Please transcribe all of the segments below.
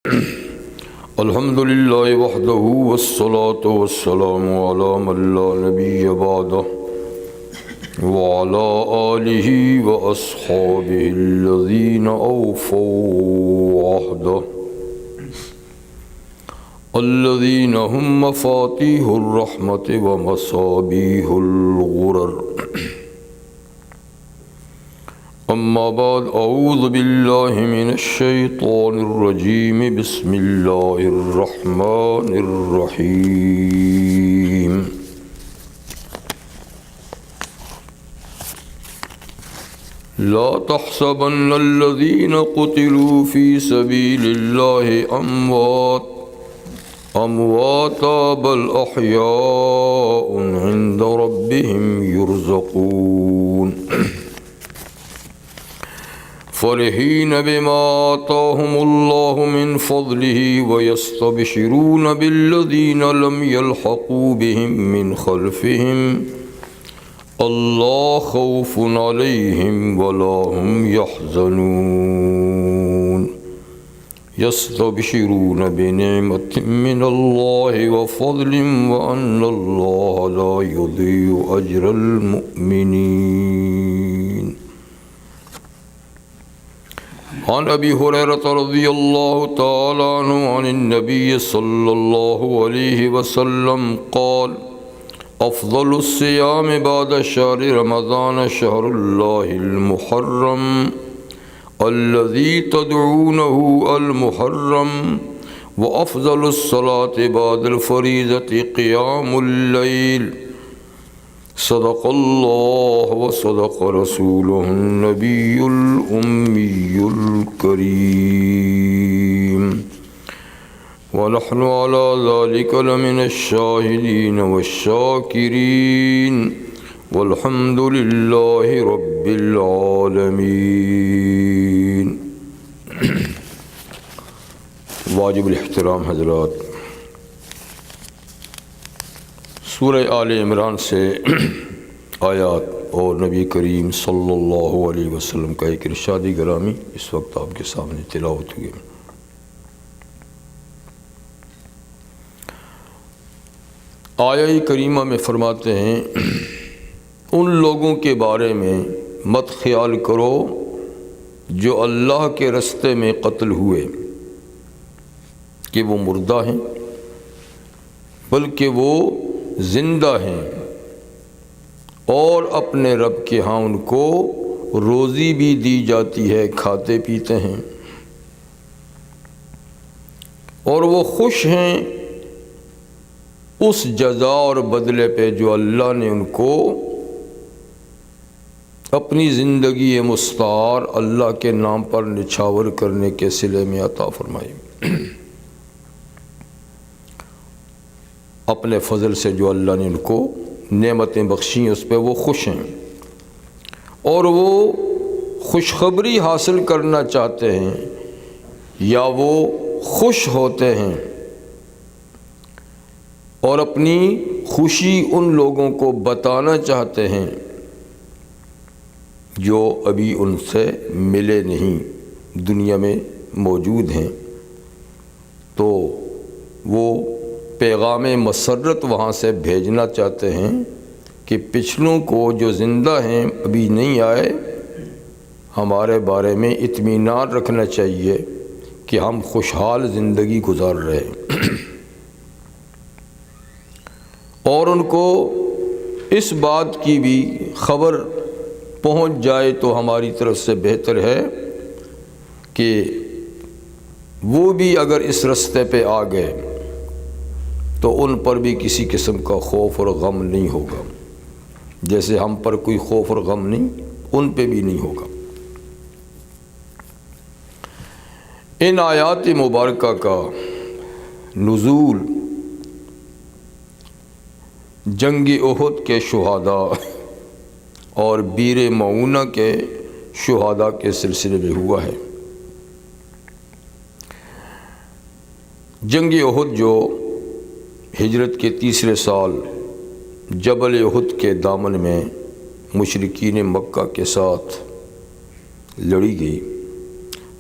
الحمد للہ وحدہ والصلاة والسلام علی من لا نبی بعدہ وعلی آلہ واصحابہ الذین اوفوا عہدہ الذین هم مفاتیح الرحمت ومصابیح الغرر اما بعد اعوذ باللہ من الشیطان الرجیم بسم اللہ الرحمن الرحیم لا تحسبن الذین قتلوا فی سبیل اللہ امواتا بل احیاء عند ربهم یرزقون فرحین بما آتاهم اللہ من فضلہ ویستبشرون بالذین لم یلحقوا بهم من خلفهم اللہ خوف علیہم ولا هم یحزنون یستبشرون بنعمت من اللہ وفضل وان اللہ لا یضیع اجر المؤمنین عن ابی ہریرہ رضی اللہ تعالی عنہ عن النبی صلی اللہ علیہ وسلم قال افضل الصیام بعد شہر رمضان شہر اللہ المحرم الذي تدعونه المحرم وافضل الصلاة بعد الفریضة قیام اللیل صدق اللہ وصدق رسولہ النبی الأمی الکریم ونحن على ذلك لمن الشاہدین والشاکرین والحمد للہ رب العالمین۔ واجب الاحترام حضرات، سورہ آل عمران سے آیات اور نبی کریم صلی اللہ علیہ وسلم کا ایک ارشادی گرامی اس وقت آپ کے سامنے تلاوت ہوئی۔ آیہ کریمہ میں فرماتے ہیں ان لوگوں کے بارے میں مت خیال کرو جو اللہ کے رستے میں قتل ہوئے کہ وہ مردہ ہیں، بلکہ وہ زندہ ہیں اور اپنے رب کے ہاں ان کو روزی بھی دی جاتی ہے، کھاتے پیتے ہیں، اور وہ خوش ہیں اس جزا اور بدلے پہ جو اللہ نے ان کو اپنی زندگی مستعار اللہ کے نام پر نچھاور کرنے کے صلے میں عطا فرمائی۔ اپنے فضل سے جو اللہ نے ان کو نعمتیں بخشی ہیں اس پہ وہ خوش ہیں، اور وہ خوشخبری حاصل کرنا چاہتے ہیں یا وہ خوش ہوتے ہیں اور اپنی خوشی ان لوگوں کو بتانا چاہتے ہیں جو ابھی ان سے ملے نہیں، دنیا میں موجود ہیں، تو وہ پیغام مسرت وہاں سے بھیجنا چاہتے ہیں کہ پچھلوں کو جو زندہ ہیں ابھی نہیں آئے، ہمارے بارے میں اطمینان رکھنا چاہیے کہ ہم خوشحال زندگی گزار رہے ہیں، اور ان کو اس بات کی بھی خبر پہنچ جائے تو ہماری طرف سے بہتر ہے کہ وہ بھی اگر اس رستے پہ آ گئے تو ان پر بھی کسی قسم کا خوف اور غم نہیں ہوگا، جیسے ہم پر کوئی خوف اور غم نہیں، ان پہ بھی نہیں ہوگا۔ ان آیات مبارکہ کا نزول جنگ احد کے شہداء اور بیر معونہ کے شہداء کے سلسلے میں ہوا ہے۔ جنگ احد جو ہجرت کے تیسرے سال جبل احد کے دامن میں مشرکین مکہ کے ساتھ لڑی گئی،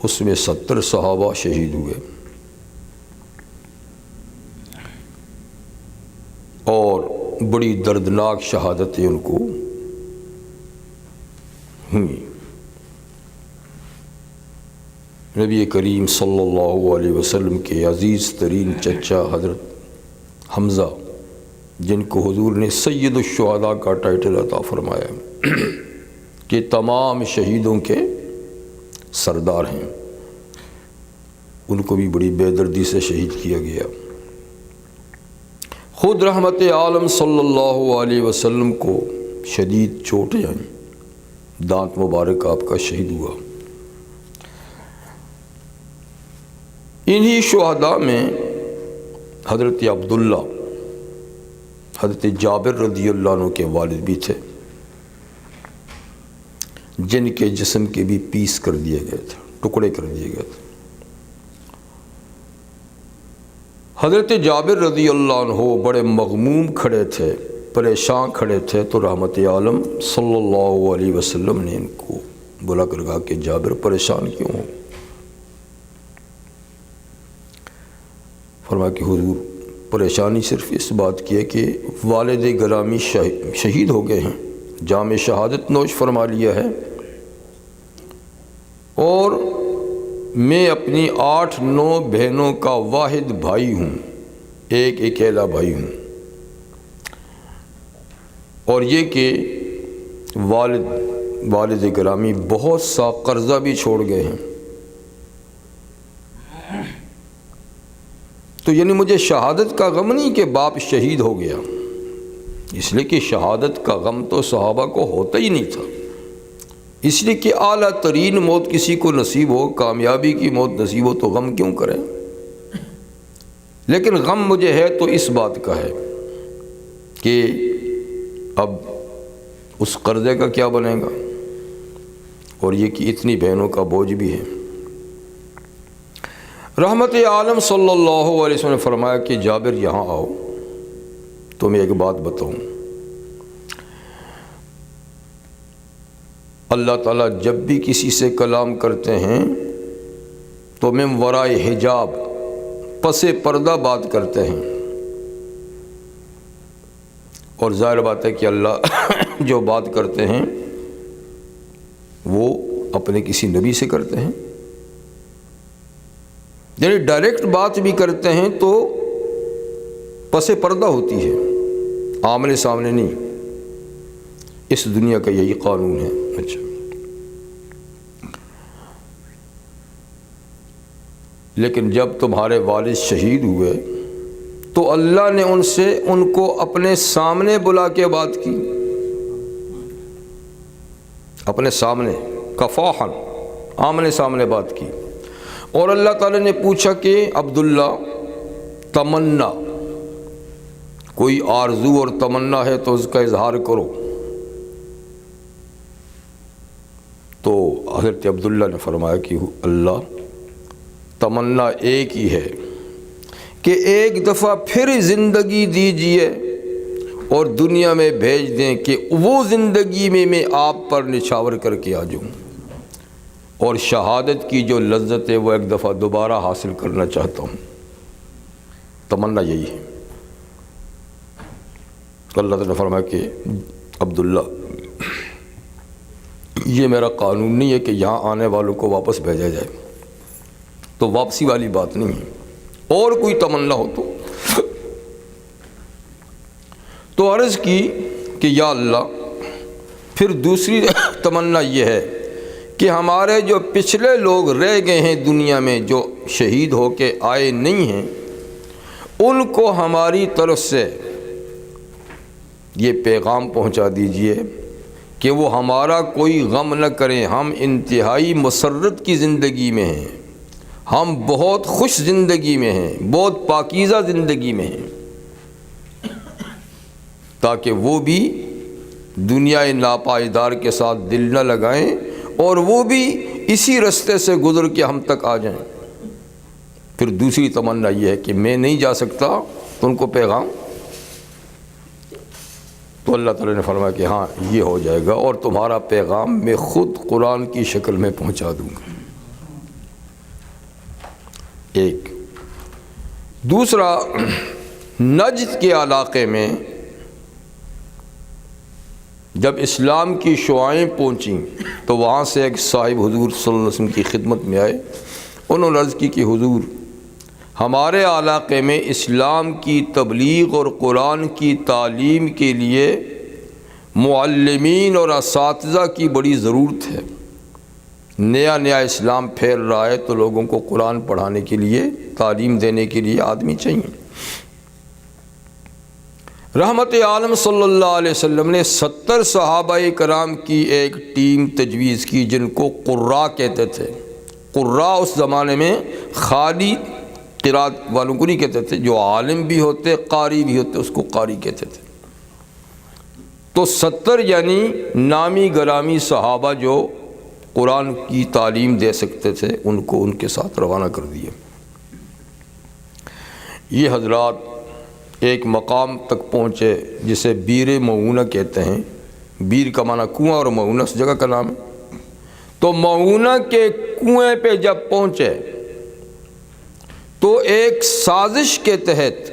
اس میں 70 صحابہ شہید ہوئے، بڑی دردناک شہادتیں ان کو ہوئیں۔ نبی کریم صلی اللہ علیہ وسلم کے عزیز ترین چچا حضرت حمزہ، جن کو حضور نے سید الشہداء کا ٹائٹل عطا فرمایا کہ تمام شہیدوں کے سردار ہیں، ان کو بھی بڑی بے دردی سے شہید کیا گیا۔ خود رحمت عالم صلی اللہ علیہ وسلم کو شدید چوٹیں آئیں، دانت مبارک آپ کا شہید ہوا۔ انہی شہداء میں حضرت عبداللہ، حضرت جابر رضی اللہ عنہ کے والد بھی تھے، جن کے جسم کے بھی پیس کر دیے گئے تھے، ٹکڑے کر دیے گئے تھے۔ حضرت جابر رضی اللہ عنہ بڑے مغموم کھڑے تھے، پریشان کھڑے تھے، تو رحمت عالم صلی اللہ علیہ وسلم نے ان کو بلا کر کہا کہ جابر پریشان کیوں ہو؟ فرمایا کہ حضور پریشانی صرف اس بات کی ہے کہ والد گرامی شہید ہو گئے ہیں، جام شہادت نوش فرما لیا ہے، اور میں اپنی 8-9 بہنوں کا واحد بھائی ہوں، ایک اکیلا بھائی ہوں، اور یہ کہ والد گرامی بہت سا قرضہ بھی چھوڑ گئے ہیں، تو یعنی مجھے شہادت کا غم نہیں کہ باپ شہید ہو گیا، اس لیے کہ شہادت کا غم تو صحابہ کو ہوتا ہی نہیں تھا، اس لیے کہ اعلیٰ ترین موت کسی کو نصیب ہو، کامیابی کی موت نصیب ہو تو غم کیوں کریں؟ لیکن غم مجھے ہے تو اس بات کا ہے کہ اب اس قرضے کا کیا بنے گا، اور یہ کہ اتنی بہنوں کا بوجھ بھی ہے۔ رحمت عالم صلی اللہ علیہ وسلم نے فرمایا کہ جابر یہاں آؤ، تمہیں ایک بات بتاؤں، اللہ تعالیٰ جب بھی کسی سے کلام کرتے ہیں تو من ورائے حجاب، پس پردہ بات کرتے ہیں، اور ظاہر بات ہے کہ اللہ جو بات کرتے ہیں وہ اپنے کسی نبی سے کرتے ہیں، یعنی ڈائریکٹ بات بھی کرتے ہیں تو پس پردہ ہوتی ہے، آمنے سامنے نہیں، اس دنیا کا یہی قانون ہے۔ اچھا، لیکن جب تمہارے والد شہید ہوئے تو اللہ نے ان کو اپنے سامنے بلا کے بات کی، اپنے سامنے، کفاحن، آمنے سامنے بات کی، اور اللہ تعالیٰ نے پوچھا کہ عبداللہ تمنا، کوئی آرزو اور تمنا ہے تو اس کا اظہار کرو، تو حضرت عبداللہ نے فرمایا کہ اللہ تمنا ایک ہی ہے کہ ایک دفعہ پھر زندگی دیجئے اور دنیا میں بھیج دیں کہ وہ زندگی میں آپ پر نچھاور کر کے آ جاؤں، اور شہادت کی جو لذت ہے وہ ایک دفعہ دوبارہ حاصل کرنا چاہتا ہوں، تمنا یہی ہے۔ اللہ تعالیٰ نے فرمایا کہ عبداللہ یہ میرا قانون نہیں ہے کہ یہاں آنے والوں کو واپس بھیجا جائے، تو واپسی والی بات نہیں ہے، اور کوئی تمنا ہو تو عرض کی کہ یا اللہ، پھر دوسری تمنا یہ ہے کہ ہمارے جو پچھلے لوگ رہ گئے ہیں دنیا میں، جو شہید ہو کے آئے نہیں ہیں، ان کو ہماری طرف سے یہ پیغام پہنچا دیجئے کہ وہ ہمارا کوئی غم نہ کریں، ہم انتہائی مسرت کی زندگی میں ہیں، ہم بہت خوش زندگی میں ہیں، بہت پاکیزہ زندگی میں ہیں، تاکہ وہ بھی دنیا ناپائیدار کے ساتھ دل نہ لگائیں، اور وہ بھی اسی رستے سے گزر کے ہم تک آ جائیں۔ پھر دوسری تمنا یہ ہے کہ میں نہیں جا سکتا تو ان کو پیغام، تو اللہ تعالیٰ نے فرمایا کہ ہاں یہ ہو جائے گا، اور تمہارا پیغام میں خود قرآن کی شکل میں پہنچا دوں گا۔ ایک دوسرا، نجد کے علاقے میں جب اسلام کی شعائیں پہنچیں تو وہاں سے ایک صاحب حضور صلی اللہ علیہ وسلم کی خدمت میں آئے. انہوں نے عرض کی کہ حضور ہمارے علاقے میں اسلام کی تبلیغ اور قرآن کی تعلیم کے لیے معلمین اور اساتذہ کی بڑی ضرورت ہے. نیا اسلام پھیل رہا ہے تو لوگوں کو قرآن پڑھانے کے لیے تعلیم دینے کے لیے آدمی چاہیے. رحمت عالم صلی اللہ علیہ وسلم نے 70 صحابہ کرام کی ایک ٹیم تجویز کی جن کو قراء کہتے تھے. قراء اس زمانے میں خالی قرات والوں کو نہیں کہتے تھے، جو عالم بھی ہوتے قاری بھی ہوتے اس کو قاری کہتے تھے. تو 70 یعنی نامی گرامی صحابہ جو قرآن کی تعلیم دے سکتے تھے ان کو ان کے ساتھ روانہ کر دیا. یہ حضرات ایک مقام تک پہنچے جسے بیر معونہ کہتے ہیں. بیر کا معنی کنواں اور معونہ اس جگہ کا نام ہے. تو معونہ کے کنویں پہ جب پہنچے تو ایک سازش کے تحت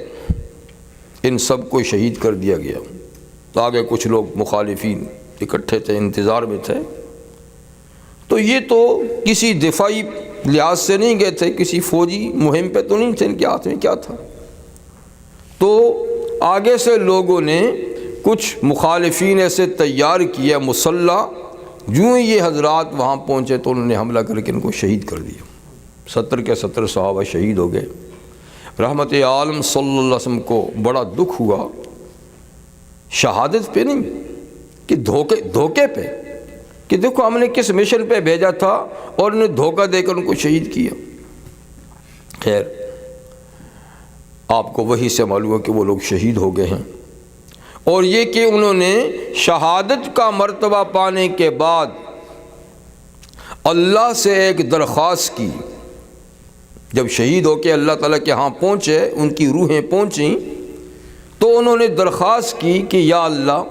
ان سب کو شہید کر دیا گیا. تو آگے کچھ لوگ مخالفین اکٹھے تھے، انتظار میں تھے. تو یہ تو کسی دفاعی لحاظ سے نہیں گئے تھے، کسی فوجی مہم پہ تو نہیں تھے، ان کے ہاتھ میں کیا تھا. تو آگے سے لوگوں نے کچھ مخالفین ایسے تیار کیا مسلح. جو یہ حضرات وہاں پہنچے تو انہوں نے حملہ کر کے ان کو شہید کر دیا. 70 کے 70 صحابہ شہید ہو گئے. رحمت عالم صلی اللہ علیہ وسلم کو بڑا دکھ ہوا، شہادت پہ نہیں کہ دھوکے پہ، کہ دیکھو ہم نے کس مشن پہ بھیجا تھا اور انہیں دھوکہ دے کر ان کو شہید کیا. خیر آپ کو وہی سے معلوم ہے کہ وہ لوگ شہید ہو گئے ہیں. اور یہ کہ انہوں نے شہادت کا مرتبہ پانے کے بعد اللہ سے ایک درخواست کی. جب شہید ہو کے اللہ تعالیٰ کے ہاں پہنچے، ان کی روحیں پہنچیں تو انہوں نے درخواست کی کہ یا اللہ،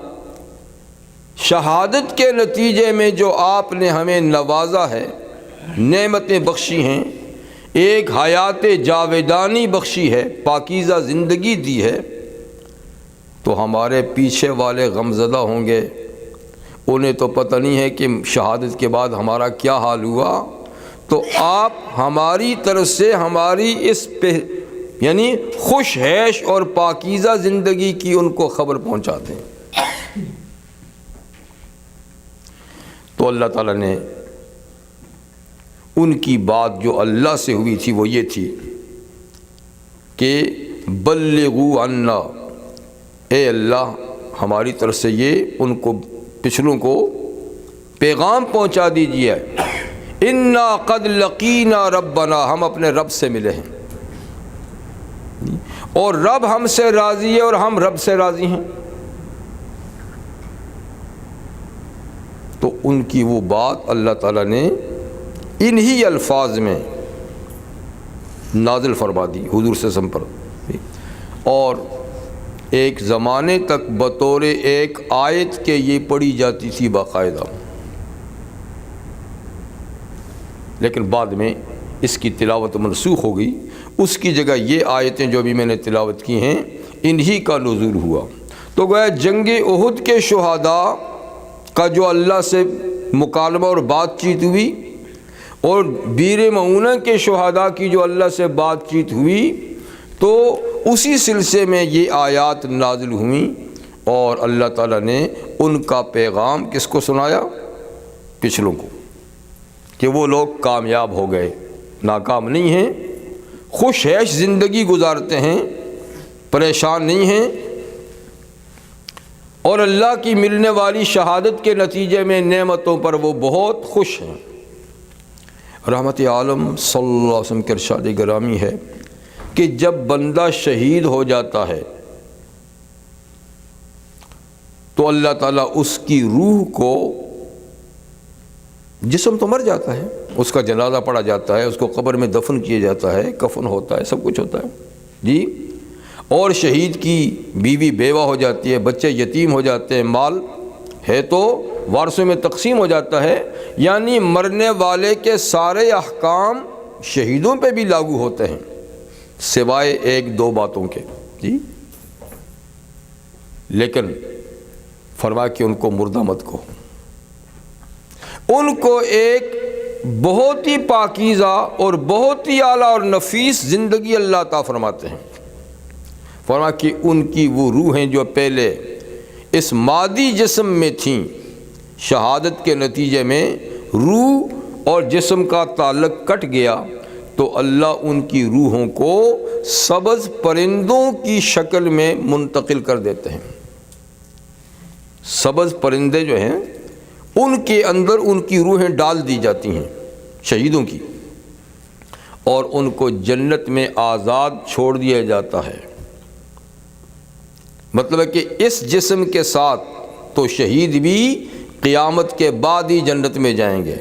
شہادت کے نتیجے میں جو آپ نے ہمیں نوازا ہے، نعمتیں بخشی ہیں، ایک حیات جاویدانی بخشی ہے، پاکیزہ زندگی دی ہے، تو ہمارے پیچھے والے غمزدہ ہوں گے. انہیں تو پتہ نہیں ہے کہ شہادت کے بعد ہمارا کیا حال ہوا. تو آپ ہماری طرف سے ہماری اس پہ یعنی خوش عیش اور پاکیزہ زندگی کی ان کو خبر پہنچا دیں. تو اللہ تعالیٰ نے ان کی بات جو اللہ سے ہوئی تھی وہ یہ تھی کہ بلغوا عنا، اے اللہ ہماری طرف سے یہ ان کو پچھلوں کو پیغام پہنچا دیجیے، انا قد لقینا ربنا، ہم اپنے رب سے ملے ہیں اور رب ہم سے راضی ہے اور ہم رب سے راضی ہیں. تو ان کی وہ بات اللہ تعالیٰ نے انہی الفاظ میں نازل فرما دی حضور صلی اللہ علیہ وسلم پر. اور ایک زمانے تک بطور ایک آیت کے یہ پڑھی جاتی تھی باقاعدہ، لیکن بعد میں اس کی تلاوت منسوخ ہو گئی. اس کی جگہ یہ آیتیں جو ابھی میں نے تلاوت کی ہیں انہی کا نزول ہوا. تو گویا جنگ احد کے شہداء کا جو اللہ سے مکالمہ اور بات چیت ہوئی اور بیر معونہ کے شہداء کی جو اللہ سے بات چیت ہوئی، تو اسی سلسلے میں یہ آیات نازل ہوئیں اور اللہ تعالیٰ نے ان کا پیغام کس کو سنایا؟ پچھلوں کو، کہ وہ لوگ کامیاب ہو گئے، ناکام نہیں ہیں، خوش عیش زندگی گزارتے ہیں، پریشان نہیں ہیں، اور اللہ کی ملنے والی شہادت کے نتیجے میں نعمتوں پر وہ بہت خوش ہیں. رحمت عالم صلی اللہ علیہ وسلم کے ارشاد گرامی ہے کہ جب بندہ شہید ہو جاتا ہے تو اللہ تعالیٰ اس کی روح کو، جسم تو مر جاتا ہے، اس کا جنازہ پڑھا جاتا ہے، اس کو قبر میں دفن کیا جاتا ہے، کفن ہوتا ہے، سب کچھ ہوتا ہے جی، اور شہید کی بیوی بیوہ ہو جاتی ہے، بچے یتیم ہو جاتے ہیں، مال ہے تو وارثوں میں تقسیم ہو جاتا ہے. یعنی مرنے والے کے سارے احکام شہیدوں پہ بھی لاگو ہوتے ہیں سوائے ایک دو باتوں کے جی. لیکن فرمایا کہ ان کو مردہ مت کہو، ان کو ایک بہت ہی پاکیزہ اور بہت ہی اعلیٰ اور نفیس زندگی اللہ عطا فرماتے ہیں۔ فرمایا کہ ان کی وہ روحیں جو پہلے اس مادی جسم میں تھیں، شہادت کے نتیجے میں روح اور جسم کا تعلق کٹ گیا تو اللہ ان کی روحوں کو سبز پرندوں کی شکل میں منتقل کر دیتے ہیں۔ سبز پرندے جو ہیں ان کے اندر ان کی روحیں ڈال دی جاتی ہیں شہیدوں کی، اور ان کو جنت میں آزاد چھوڑ دیا جاتا ہے۔ مطلب ہے کہ اس جسم کے ساتھ تو شہید بھی قیامت کے بعد ہی جنت میں جائیں گے۔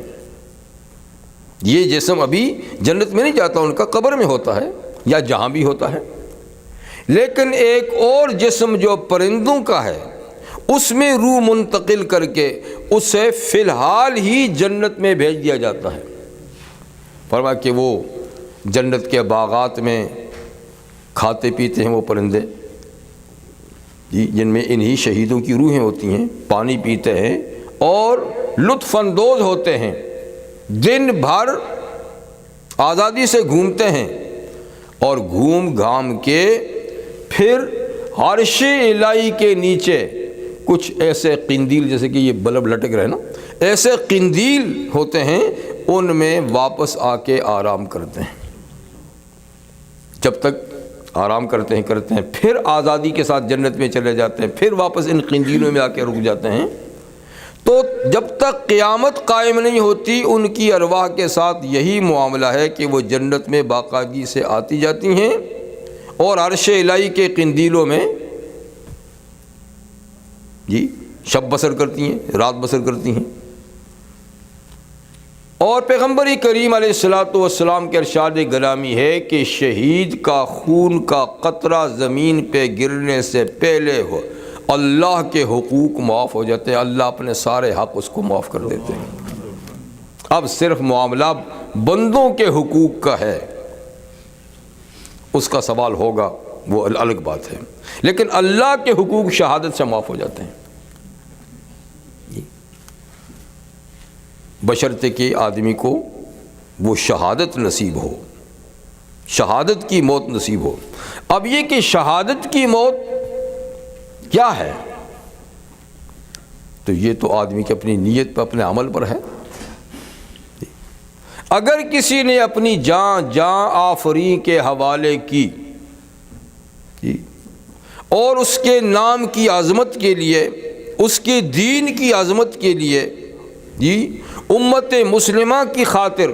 یہ جسم ابھی جنت میں نہیں جاتا، ان کا قبر میں ہوتا ہے یا جہاں بھی ہوتا ہے، لیکن ایک اور جسم جو پرندوں کا ہے اس میں روح منتقل کر کے اسے فی الحال ہی جنت میں بھیج دیا جاتا ہے۔ فرمایا کہ وہ جنت کے باغات میں کھاتے پیتے ہیں وہ پرندے جن میں انہی شہیدوں کی روحیں ہوتی ہیں، پانی پیتے ہیں اور لطف اندوز ہوتے ہیں، دن بھر آزادی سے گھومتے ہیں، اور گھوم گھام کے پھر عرش الہی کے نیچے کچھ ایسے قندیل، جیسے کہ یہ بلب لٹک رہے نا، ایسے قندیل ہوتے ہیں، ان میں واپس آ کے آرام کرتے ہیں۔ جب تک آرام کرتے ہیں پھر آزادی کے ساتھ جنت میں چلے جاتے ہیں، پھر واپس ان قندیلوں میں آ کے رک جاتے ہیں۔ تو جب تک قیامت قائم نہیں ہوتی ان کی ارواح کے ساتھ یہی معاملہ ہے کہ وہ جنت میں باقاعدگی سے آتی جاتی ہیں اور عرش الہی کے قندیلوں میں شب بسر کرتی ہیں، رات بسر کرتی ہیں۔ اور پیغمبر کریم علیہ الصلوۃ والسلام کے ارشاد گرامی ہے کہ شہید کا خون کا قطرہ زمین پہ گرنے سے پہلے ہو اللہ کے حقوق معاف ہو جاتے ہیں، اللہ اپنے سارے حق اس کو معاف کر دیتے ہیں۔ اب صرف معاملہ بندوں کے حقوق کا ہے، اس کا سوال ہوگا، وہ الگ بات ہے، لیکن اللہ کے حقوق شہادت سے معاف ہو جاتے ہیں، بشرطے کہ آدمی کو وہ شہادت نصیب ہو، شہادت کی موت نصیب ہو۔ اب یہ کہ شہادت کی موت کیا ہے، تو یہ تو آدمی کی اپنی نیت پر، اپنے عمل پر ہے۔ اگر کسی نے اپنی جان آفرین کے حوالے کی اور اس کے نام کی عظمت کے لیے، اس کے دین کی عظمت کے لیے، امت مسلمہ کی خاطر،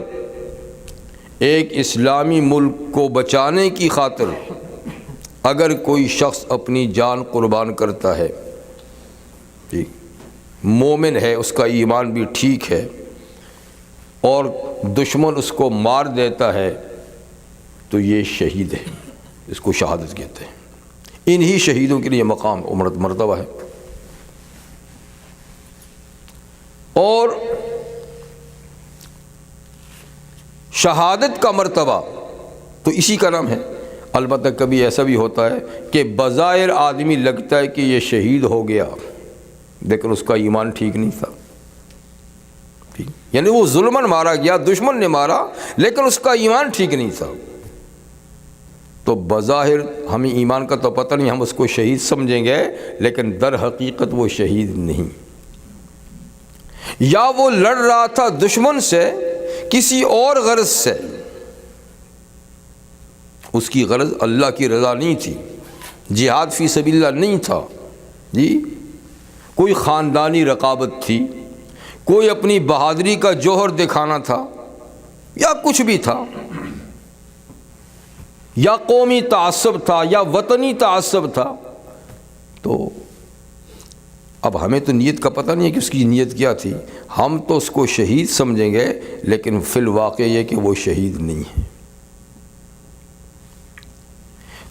ایک اسلامی ملک کو بچانے کی خاطر اگر کوئی شخص اپنی جان قربان کرتا ہے، مومن ہے، اس کا ایمان بھی ٹھیک ہے، اور دشمن اس کو مار دیتا ہے، تو یہ شہید ہے، اس کو شہادت کہتے ہیں۔ انہی شہیدوں کے لیے مقام مرتبہ ہے۔ اور شہادت کا مرتبہ تو اسی کا نام ہے۔ البتہ کبھی ایسا بھی ہوتا ہے کہ بظاہر آدمی لگتا ہے کہ یہ شہید ہو گیا، لیکن اس کا ایمان ٹھیک نہیں تھا، یعنی وہ ظلماً مارا گیا، دشمن نے مارا، لیکن اس کا ایمان ٹھیک نہیں تھا، تو بظاہر ہمیں ایمان کا تو پتہ نہیں، ہم اس کو شہید سمجھیں گے، لیکن در حقیقت وہ شہید نہیں۔ یا وہ لڑ رہا تھا دشمن سے کسی اور غرض سے، اس کی غرض اللہ کی رضا نہیں تھی، جہاد فی سبیل اللہ نہیں تھا، کوئی خاندانی رقابت تھی، کوئی اپنی بہادری کا جوہر دکھانا تھا، یا کچھ بھی تھا، یا قومی تعصب تھا، یا وطنی تعصب تھا، تو اب ہمیں تو نیت کا پتہ نہیں ہے کہ اس کی نیت کیا تھی، ہم تو اس کو شہید سمجھیں گے، لیکن فی الواقع یہ کہ وہ شہید نہیں ہے۔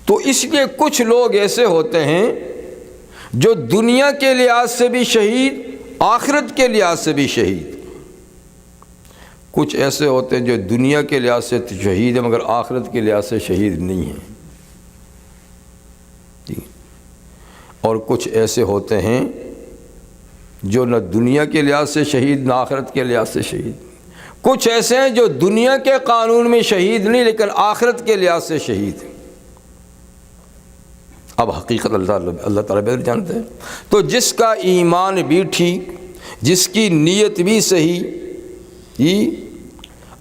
تو اس لیے کچھ لوگ ایسے ہوتے ہیں جو دنیا کے لحاظ سے بھی شہید، آخرت کے لحاظ سے بھی شہید، کچھ ایسے ہوتے ہیں جو دنیا کے لحاظ سے شہید ہیں مگر آخرت کے لحاظ سے شہید نہیں ہیں، اور کچھ ایسے ہوتے ہیں جو نہ دنیا کے لحاظ سے شہید نہ آخرت کے لحاظ سے شہید. کچھ ایسے ہیں جو دنیا کے قانون میں شہید نہیں لیکن آخرت کے لحاظ سے شہید ہیں. اب حقیقت اللہ تعالیٰ بہتر جانتے ہیں. تو جس کا ایمان بھی ٹھیک، جس کی نیت بھی صحیح،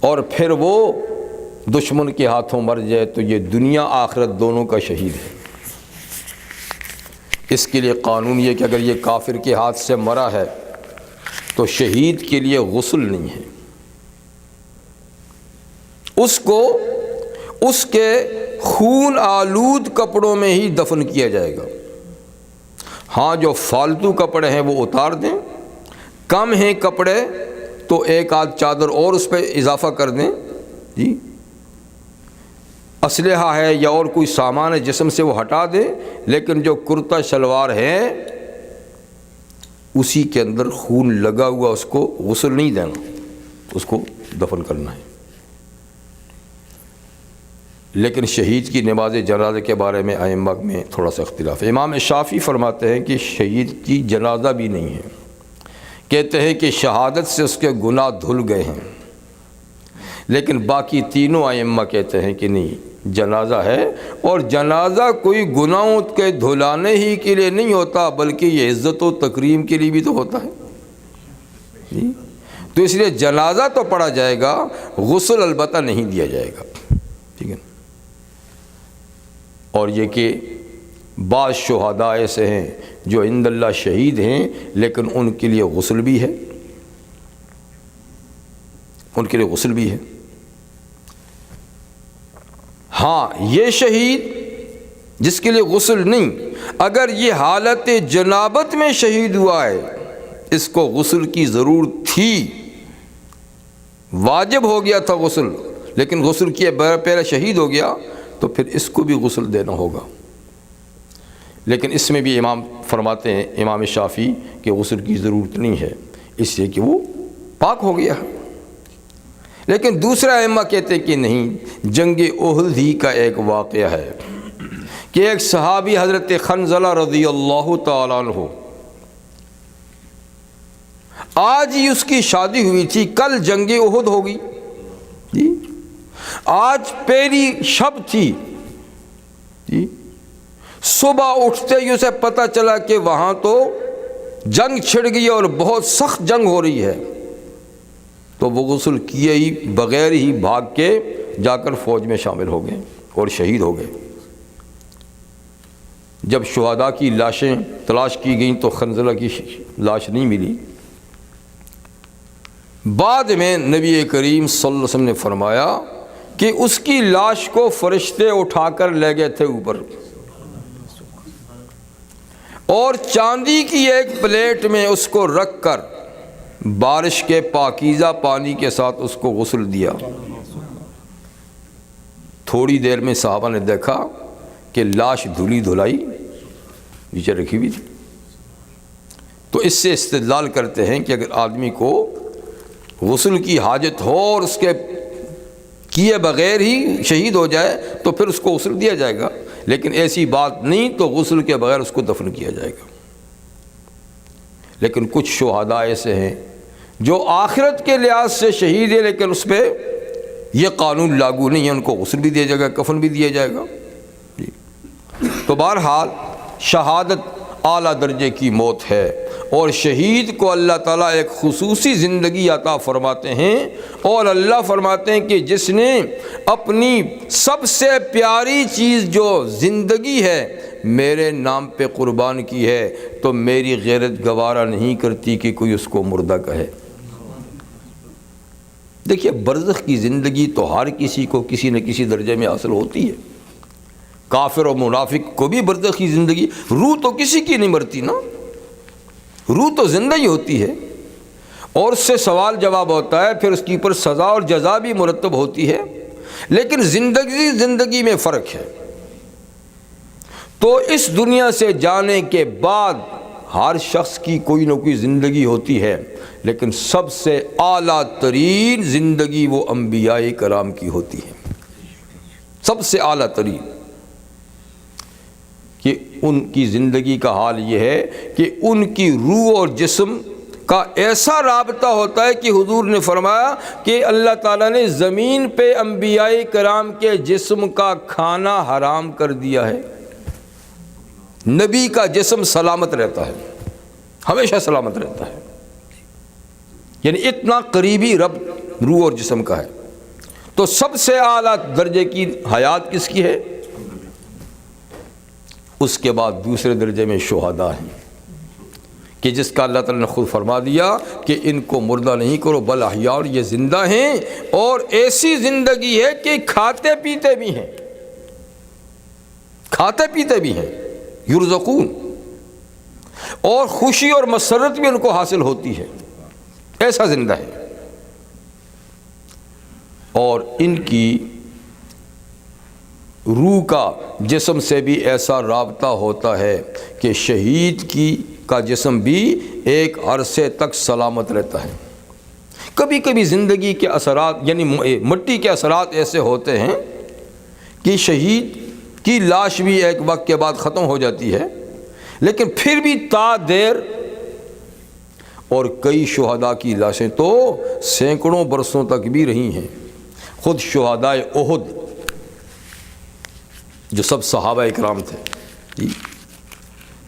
اور پھر وہ دشمن کے ہاتھوں مر جائے تو یہ دنیا آخرت دونوں کا شہید ہے. اس کے لیے قانون یہ کہ اگر یہ کافر کے ہاتھ سے مرا ہے تو شہید کے لیے غسل نہیں ہے، اس کو اس کے خون آلود کپڑوں میں ہی دفن کیا جائے گا. ہاں جو فالتو کپڑے ہیں وہ اتار دیں، کم ہیں کپڑے تو ایک آدھ چادر اور اس پہ اضافہ کر دیں، جی اسلحہ ہے یا اور کوئی سامان ہے جسم سے وہ ہٹا دیں، لیکن جو کرتا شلوار ہے اسی کے اندر خون لگا ہوا اس کو غسل نہیں دینا، اس کو دفن کرنا ہے. لیکن شہید کی نماز جنازہ کے بارے میں ائمہ میں تھوڑا سا اختلاف ہے. امام شافعی فرماتے ہیں کہ شہید کی جنازہ بھی نہیں ہے، کہتے ہیں کہ شہادت سے اس کے گناہ دھل گئے ہیں. لیکن باقی تینوں ائمہ کہتے ہیں کہ نہیں، جنازہ ہے، اور جنازہ کوئی گناہوں کے دھلانے ہی کے لیے نہیں ہوتا بلکہ یہ عزت و تکریم کے لیے بھی تو ہوتا ہے. جی تو اس لیے جنازہ تو پڑھا جائے گا، غسل البتہ نہیں دیا جائے گا. ٹھیک ہے. اور یہ کہ بعض شہداء ایسے ہیں جو عند اللہ شہید ہیں لیکن ان کے لیے غسل بھی ہے، ان کے لیے غسل بھی ہے. ہاں یہ شہید جس کے لیے غسل نہیں، اگر یہ حالت جنابت میں شہید ہوا ہے، اس کو غسل کی ضرورت تھی، واجب ہو گیا تھا غسل، لیکن غسل کیے پہلے شہید ہو گیا تو پھر اس کو بھی غسل دینا ہوگا. لیکن اس میں بھی امام فرماتے ہیں، امام شافعی، کہ غسل کی ضرورت نہیں ہے اس لیے کہ وہ پاک ہو گیا. لیکن دوسرا ائمہ کہتے ہیں کہ نہیں، جنگ احد ہی کا ایک واقعہ ہے کہ ایک صحابی حضرت خنزلہ رضی اللہ تعالیٰ عنہ، آج ہی اس کی شادی ہوئی تھی، کل جنگ احد ہوگی، جی آج پہلی شب تھی، جی صبح اٹھتے ہی اسے پتہ چلا کہ وہاں تو جنگ چھڑ گئی اور بہت سخت جنگ ہو رہی ہے. تو وہ غسل کیے ہی بغیر ہی بھاگ کے جا کر فوج میں شامل ہو گئے اور شہید ہو گئے. جب شہداء کی لاشیں تلاش کی گئیں تو خنزلہ کی لاش نہیں ملی. بعد میں نبی کریم صلی اللہ علیہ وسلم نے فرمایا کہ اس کی لاش کو فرشتے اٹھا کر لے گئے تھے اوپر، اور چاندی کی ایک پلیٹ میں اس کو رکھ کر بارش کے پاکیزہ پانی کے ساتھ اس کو غسل دیا. تھوڑی دیر میں صحابہ نے دیکھا کہ لاش دھلی دھلائی نیچے رکھی ہوئی تھی. تو اس سے استدلال کرتے ہیں کہ اگر آدمی کو غسل کی حاجت ہو اور اس کے کیے بغیر ہی شہید ہو جائے تو پھر اس کو غسل دیا جائے گا، لیکن ایسی بات نہیں تو غسل کے بغیر اس کو دفن کیا جائے گا. لیکن کچھ شہداء ایسے ہیں جو آخرت کے لحاظ سے شہید ہے لیکن اس پہ یہ قانون لاگو نہیں ہے، ان کو غسل بھی دیا جائے گا، کفن بھی دیا جائے گا. جی تو بہرحال شہادت اعلیٰ درجے کی موت ہے، اور شہید کو اللہ تعالیٰ ایک خصوصی زندگی عطا فرماتے ہیں، اور اللہ فرماتے ہیں کہ جس نے اپنی سب سے پیاری چیز جو زندگی ہے میرے نام پہ قربان کی ہے تو میری غیرت گوارا نہیں کرتی کہ کوئی اس کو مردہ کہے. دیکھیے برزخ کی زندگی تو ہر کسی کو کسی نہ کسی درجے میں حاصل ہوتی ہے. کافر و منافق کو بھی برزخ کی زندگی، روح تو کسی کی نہیں مرتی نا، روح تو زندہ ہی ہوتی ہے، اور اس سے سوال جواب ہوتا ہے، پھر اس کی پر سزا اور جزا بھی مرتب ہوتی ہے. لیکن زندگی میں فرق ہے. تو اس دنیا سے جانے کے بعد ہر شخص کی کوئی نہ کوئی زندگی ہوتی ہے، لیکن سب سے اعلیٰ ترین زندگی وہ انبیاء کرام کی ہوتی ہے، سب سے اعلیٰ ترین. کہ ان کی زندگی کا حال یہ ہے کہ ان کی روح اور جسم کا ایسا رابطہ ہوتا ہے کہ حضور نے فرمایا کہ اللہ تعالیٰ نے زمین پہ انبیاء کرام کے جسم کا کھانا حرام کر دیا ہے، نبی کا جسم سلامت رہتا ہے، ہمیشہ سلامت رہتا ہے، یعنی اتنا قریبی رب روح اور جسم کا ہے۔ تو سب سے اعلیٰ درجے کی حیات کس کی ہے؟ اس کے بعد دوسرے درجے میں شہداء ہیں کہ جس کا اللہ تعالیٰ نے خود فرما دیا کہ ان کو مردہ نہیں کرو بل احیاء، اور یہ زندہ ہیں، اور ایسی زندگی ہے کہ کھاتے پیتے بھی ہیں، کھاتے پیتے بھی ہیں، یرزقون، اور خوشی اور مسرت بھی ان کو حاصل ہوتی ہے، ایسا زندہ ہے۔ اور ان کی روح کا جسم سے بھی ایسا رابطہ ہوتا ہے کہ شہید کا جسم بھی ایک عرصے تک سلامت رہتا ہے۔ کبھی کبھی زندگی کے اثرات یعنی مٹی کے اثرات ایسے ہوتے ہیں کہ شہید کی لاش بھی ایک وقت کے بعد ختم ہو جاتی ہے، لیکن پھر بھی تا دیر، اور کئی شہداء کی لاشیں تو سینکڑوں برسوں تک بھی رہی ہیں۔ خود شہداء احد جو سب صحابہ اکرام تھے،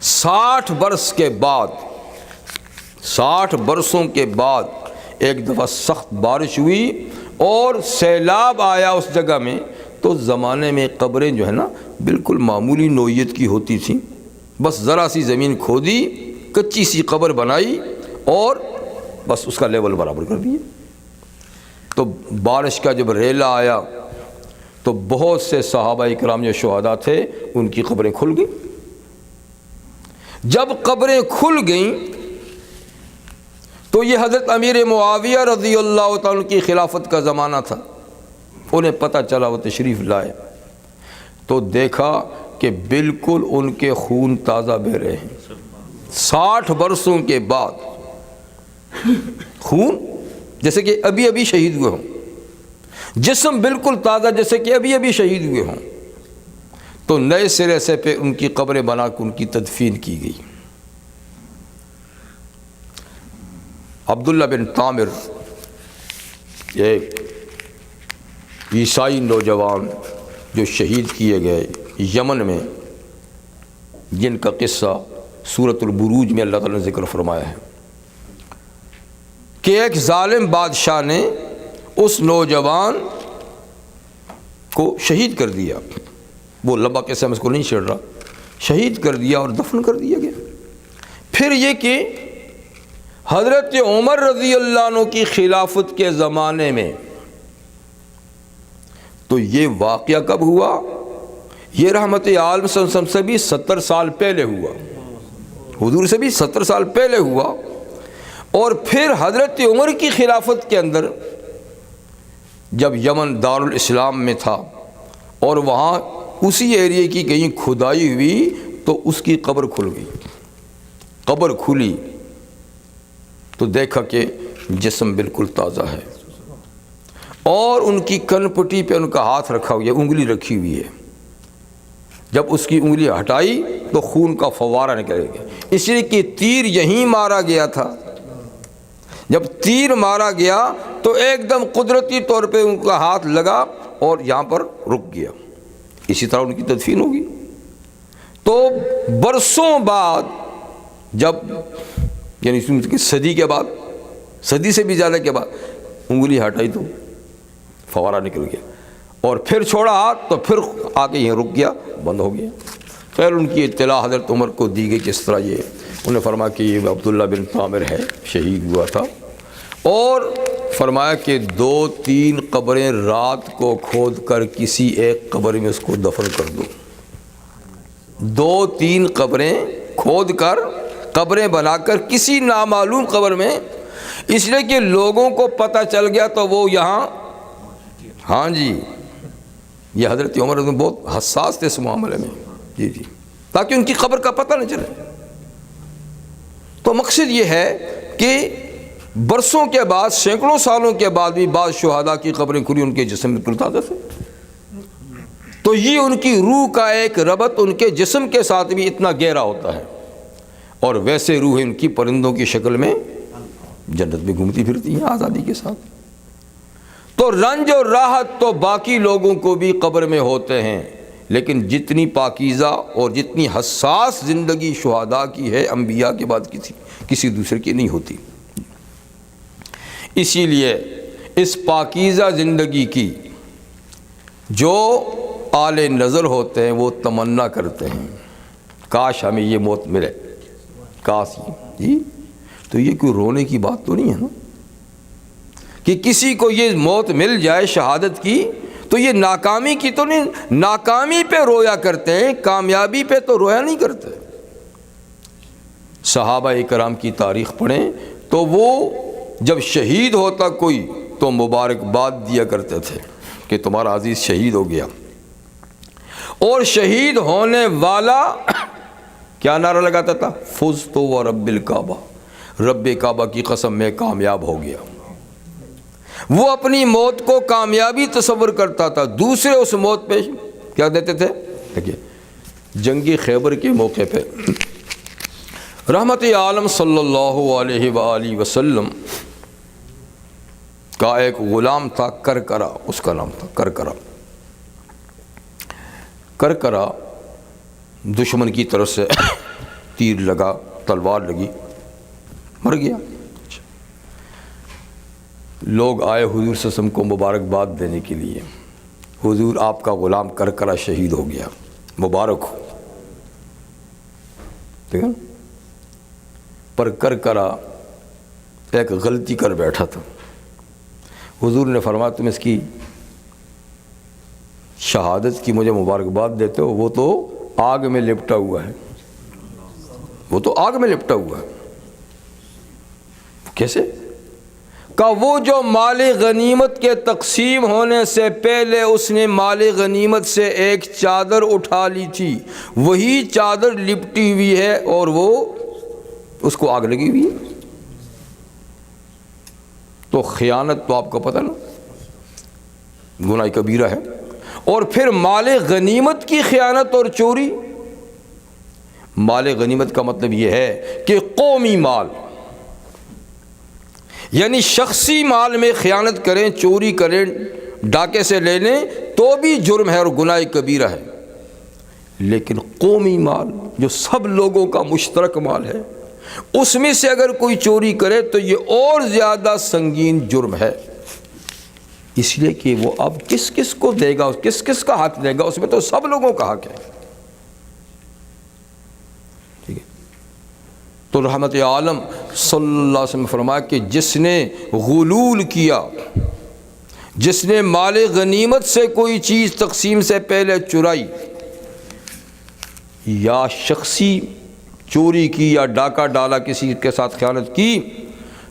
60 برس کے بعد، 60 برسوں کے بعد ایک دفعہ سخت بارش ہوئی اور سیلاب آیا اس جگہ میں، تو زمانے میں قبریں جو ہے نا بالکل معمولی نوعیت کی ہوتی تھیں، بس ذرا سی زمین کھودی، کچی سی قبر بنائی اور بس اس کا لیول برابر کر دیا۔ تو بارش کا جب ریلا آیا تو بہت سے صحابہ اکرام جو شہداء تھے ان کی قبریں کھل گئیں۔ جب قبریں کھل گئیں تو یہ حضرت امیر معاویہ رضی اللہ تعالیٰ کی خلافت کا زمانہ تھا، انہیں پتہ چلا، وہ تشریف لائے تو دیکھا کہ بالکل ان کے خون تازہ بہہ رہے ہیں، 60 برسوں کے بعد خون جیسے کہ ابھی ابھی شہید ہوئے ہوں، جسم بالکل تازہ جیسے کہ ابھی ابھی شہید ہوئے ہوں۔ تو نئے سرے سے پہ ان کی قبریں بنا کے ان کی تدفین کی گئی۔ عبداللہ بن طامر ایک عیسائی نوجوان جو شہید کیے گئے یمن میں، جن کا قصہ سورۃ البروج میں اللہ تعالیٰ نے ذکر فرمایا ہے کہ ایک ظالم بادشاہ نے اس نوجوان کو شہید کر دیا، وہ لمبا قصہ میں اس کو نہیں چھیڑ رہا، شہید کر دیا اور دفن کر دیا گیا۔ پھر یہ کہ حضرت عمر رضی اللہ عنہ کی خلافت کے زمانے میں، تو یہ واقعہ کب ہوا؟ یہ رحمت عالم صلی اللہ علیہ وسلم سے بھی 70 سال پہلے ہوا، حضور سے بھی 70 سال پہلے ہوا۔ اور پھر حضرت عمر کی خلافت کے اندر جب یمن دارالاسلام میں تھا اور وہاں اسی ایریے کی کہیں کھدائی ہوئی تو اس کی قبر کھل گئی، قبر کھلی تو دیکھا کہ جسم بالکل تازہ ہے، اور ان کی کن پٹی پہ ان کا ہاتھ رکھا ہوا ہے، انگلی رکھی ہوئی ہے۔ جب اس کی انگلی ہٹائی تو خون کا فوارہ نکل گیا، اس لیے کہ تیر یہیں مارا گیا تھا۔ جب تیر مارا گیا تو ایک دم قدرتی طور پہ ان کا ہاتھ لگا اور یہاں پر رک گیا، اسی طرح ان کی تدفین ہوگی۔ تو برسوں بعد جب یعنی صدی کے بعد، صدی سے بھی زیادہ کے بعد انگلی ہٹائی تو فوارہ نکل گیا، اور پھر چھوڑا ہاتھ تو پھر آ کے یہ رک گیا، بند ہو گیا۔ پھر ان کی اطلاع حضرت عمر کو دی گئی کس طرح یہ، انہیں فرمایا کہ یہ عبداللہ بن طامر ہے، شہید ہوا تھا، اور فرمایا کہ 2-3 قبریں رات کو کھود کر کسی ایک قبر میں اس کو دفن کر دو، 2-3 قبریں کھود کر، قبریں بنا کر کسی نامعلوم قبر میں، اس لیے کہ لوگوں کو پتہ چل گیا تو وہ یہاں، ہاں جی، یہ حضرت عمر بہت حساس تھے اس معاملے میں، جی تاکہ ان کی قبر کا پتہ نہ چلے۔ تو مقصد یہ ہے کہ برسوں کے بعد، سینکڑوں سالوں کے بعد بھی بعض شہداء کی قبریں کھلی، ان کے جسم بالکل تازہ تھے۔ تو یہ ان کی روح کا ایک ربط ان کے جسم کے ساتھ بھی اتنا گہرا ہوتا ہے، اور ویسے روح ان کی پرندوں کی شکل میں جنت میں گھومتی پھرتی ہیں آزادی کے ساتھ۔ تو رنج اور راحت تو باقی لوگوں کو بھی قبر میں ہوتے ہیں، لیکن جتنی پاکیزہ اور جتنی حساس زندگی شہداء کی ہے انبیاء کے بعد کسی دوسرے کی نہیں ہوتی۔ اسی لیے اس پاکیزہ زندگی کی جو آل نظر ہوتے ہیں وہ تمنا کرتے ہیں کاش ہمیں یہ موت ملے، کاش جی، تو یہ کوئی رونے کی بات تو نہیں ہے نا کہ کسی کو یہ موت مل جائے شہادت کی، تو یہ ناکامی کی تو نہیں، ناکامی پہ رویا کرتے ہیں، کامیابی پہ تو رویا نہیں کرتے۔ صحابہ کرام کی تاریخ پڑھیں تو وہ جب شہید ہوتا کوئی تو مبارکباد دیا کرتے تھے کہ تمہارا عزیز شہید ہو گیا، اور شہید ہونے والا کیا نعرہ لگاتا تھا؟ فزت و رب الکعبہ، رب کعبہ کی قسم میں کامیاب ہو گیا۔ وہ اپنی موت کو کامیابی تصور کرتا تھا، دوسرے اس موت پہ کیا دیتے تھے؟ دیکھیے جنگی خیبر کے موقع پہ رحمت عالم صلی اللہ علیہ وآلہ وسلم کا ایک غلام تھا کرکرا، اس کا نام تھا کرکرا۔ کرکرا دشمن کی طرف سے تیر لگا، تلوار لگی، مر گیا۔ لوگ آئے حضور صلی اللہ علیہ وسلم کو مبارکباد دینے کے لیے، حضور آپ کا غلام کرکرا شہید ہو گیا، مبارک ہو۔ ٹھیک ہے، پر کرکرا ایک غلطی کر بیٹھا تھا۔ حضور نے فرمایا تم اس کی شہادت کی مجھے مبارکباد دیتے ہو، وہ تو آگ میں لپٹا ہوا ہے، وہ تو آگ میں لپٹا ہوا ہے۔ کیسے؟ کہ وہ جو مال غنیمت کے تقسیم ہونے سے پہلے اس نے مال غنیمت سے ایک چادر اٹھا لی تھی، وہی چادر لپٹی ہوئی ہے اور وہ اس کو آگ لگی ہوئی ہے۔ تو خیانت تو آپ کو پتہ نا گناہ کبیرہ ہے، اور پھر مال غنیمت کی خیانت اور چوری۔ مال غنیمت کا مطلب یہ ہے کہ قومی مال، یعنی شخصی مال میں خیانت کریں، چوری کریں، ڈاکے سے لے لیں تو بھی جرم ہے اور گناہ کبیرہ ہے، لیکن قومی مال جو سب لوگوں کا مشترک مال ہے اس میں سے اگر کوئی چوری کرے تو یہ اور زیادہ سنگین جرم ہے، اس لیے کہ وہ اب کس کس کو دے گا، کس کس کا حق دے گا، اس میں تو سب لوگوں کا حق ہے۔ ٹھیک ہے، تو رحمت عالم صلی اللہ علیہ وسلم فرمایا کہ جس نے غلول کیا، جس نے مال غنیمت سے کوئی چیز تقسیم سے پہلے چرائی یا شخصی چوری کی یا ڈاکہ ڈالا، کسی کے ساتھ خیانت کی،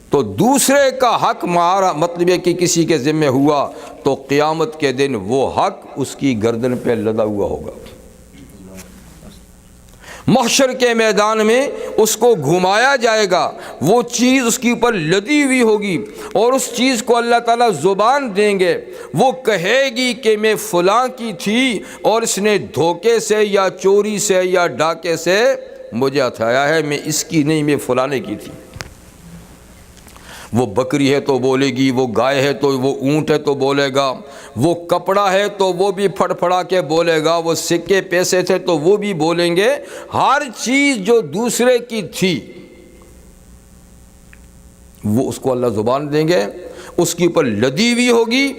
تو دوسرے کا حق مارا، مطلب ہے کہ کسی کے ذمہ ہوا تو قیامت کے دن وہ حق اس کی گردن پہ لدا ہوا ہوگا۔ محشر کے میدان میں اس کو گھمایا جائے گا، وہ چیز اس کے اوپر لدی ہوئی ہوگی، اور اس چیز کو اللہ تعالیٰ زبان دیں گے، وہ کہے گی کہ میں فلاں کی تھی اور اس نے دھوکے سے یا چوری سے یا ڈاکے سے مجھے ہتھایا ہے، میں اس کی نہیں، میں فلانے کی تھی۔ وہ بکری ہے تو بولے گی، وہ گائے ہے تو وہ اونٹ ہے تو بولے گا، وہ کپڑا ہے تو وہ بھی پھڑ پھڑا کے بولے گا، وہ سکے پیسے تھے تو وہ بھی بولیں گے۔ ہر چیز جو دوسرے کی تھی وہ اس کو اللہ زبان دیں گے، اس کے اوپر لدی ہوئی ہوگی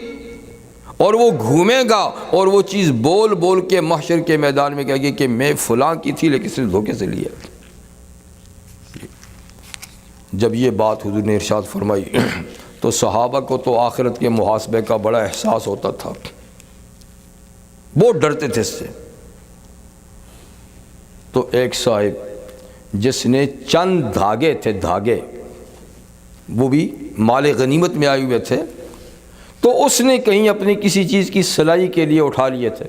اور وہ گھومے گا اور وہ چیز بول بول کے محشر کے میدان میں کہے گی کہ میں فلاں کی تھی لیکن صرف دھوکے سے لیا۔ جب یہ بات حضور نے ارشاد فرمائی تو صحابہ کو تو آخرت کے محاسبے کا بڑا احساس ہوتا تھا، بہت ڈرتے تھے اس سے۔ تو ایک صاحب جس نے چند دھاگے تھے، دھاگے وہ بھی مال غنیمت میں آئے ہوئے تھے، تو اس نے کہیں اپنی کسی چیز کی سلائی کے لیے اٹھا لیے تھے۔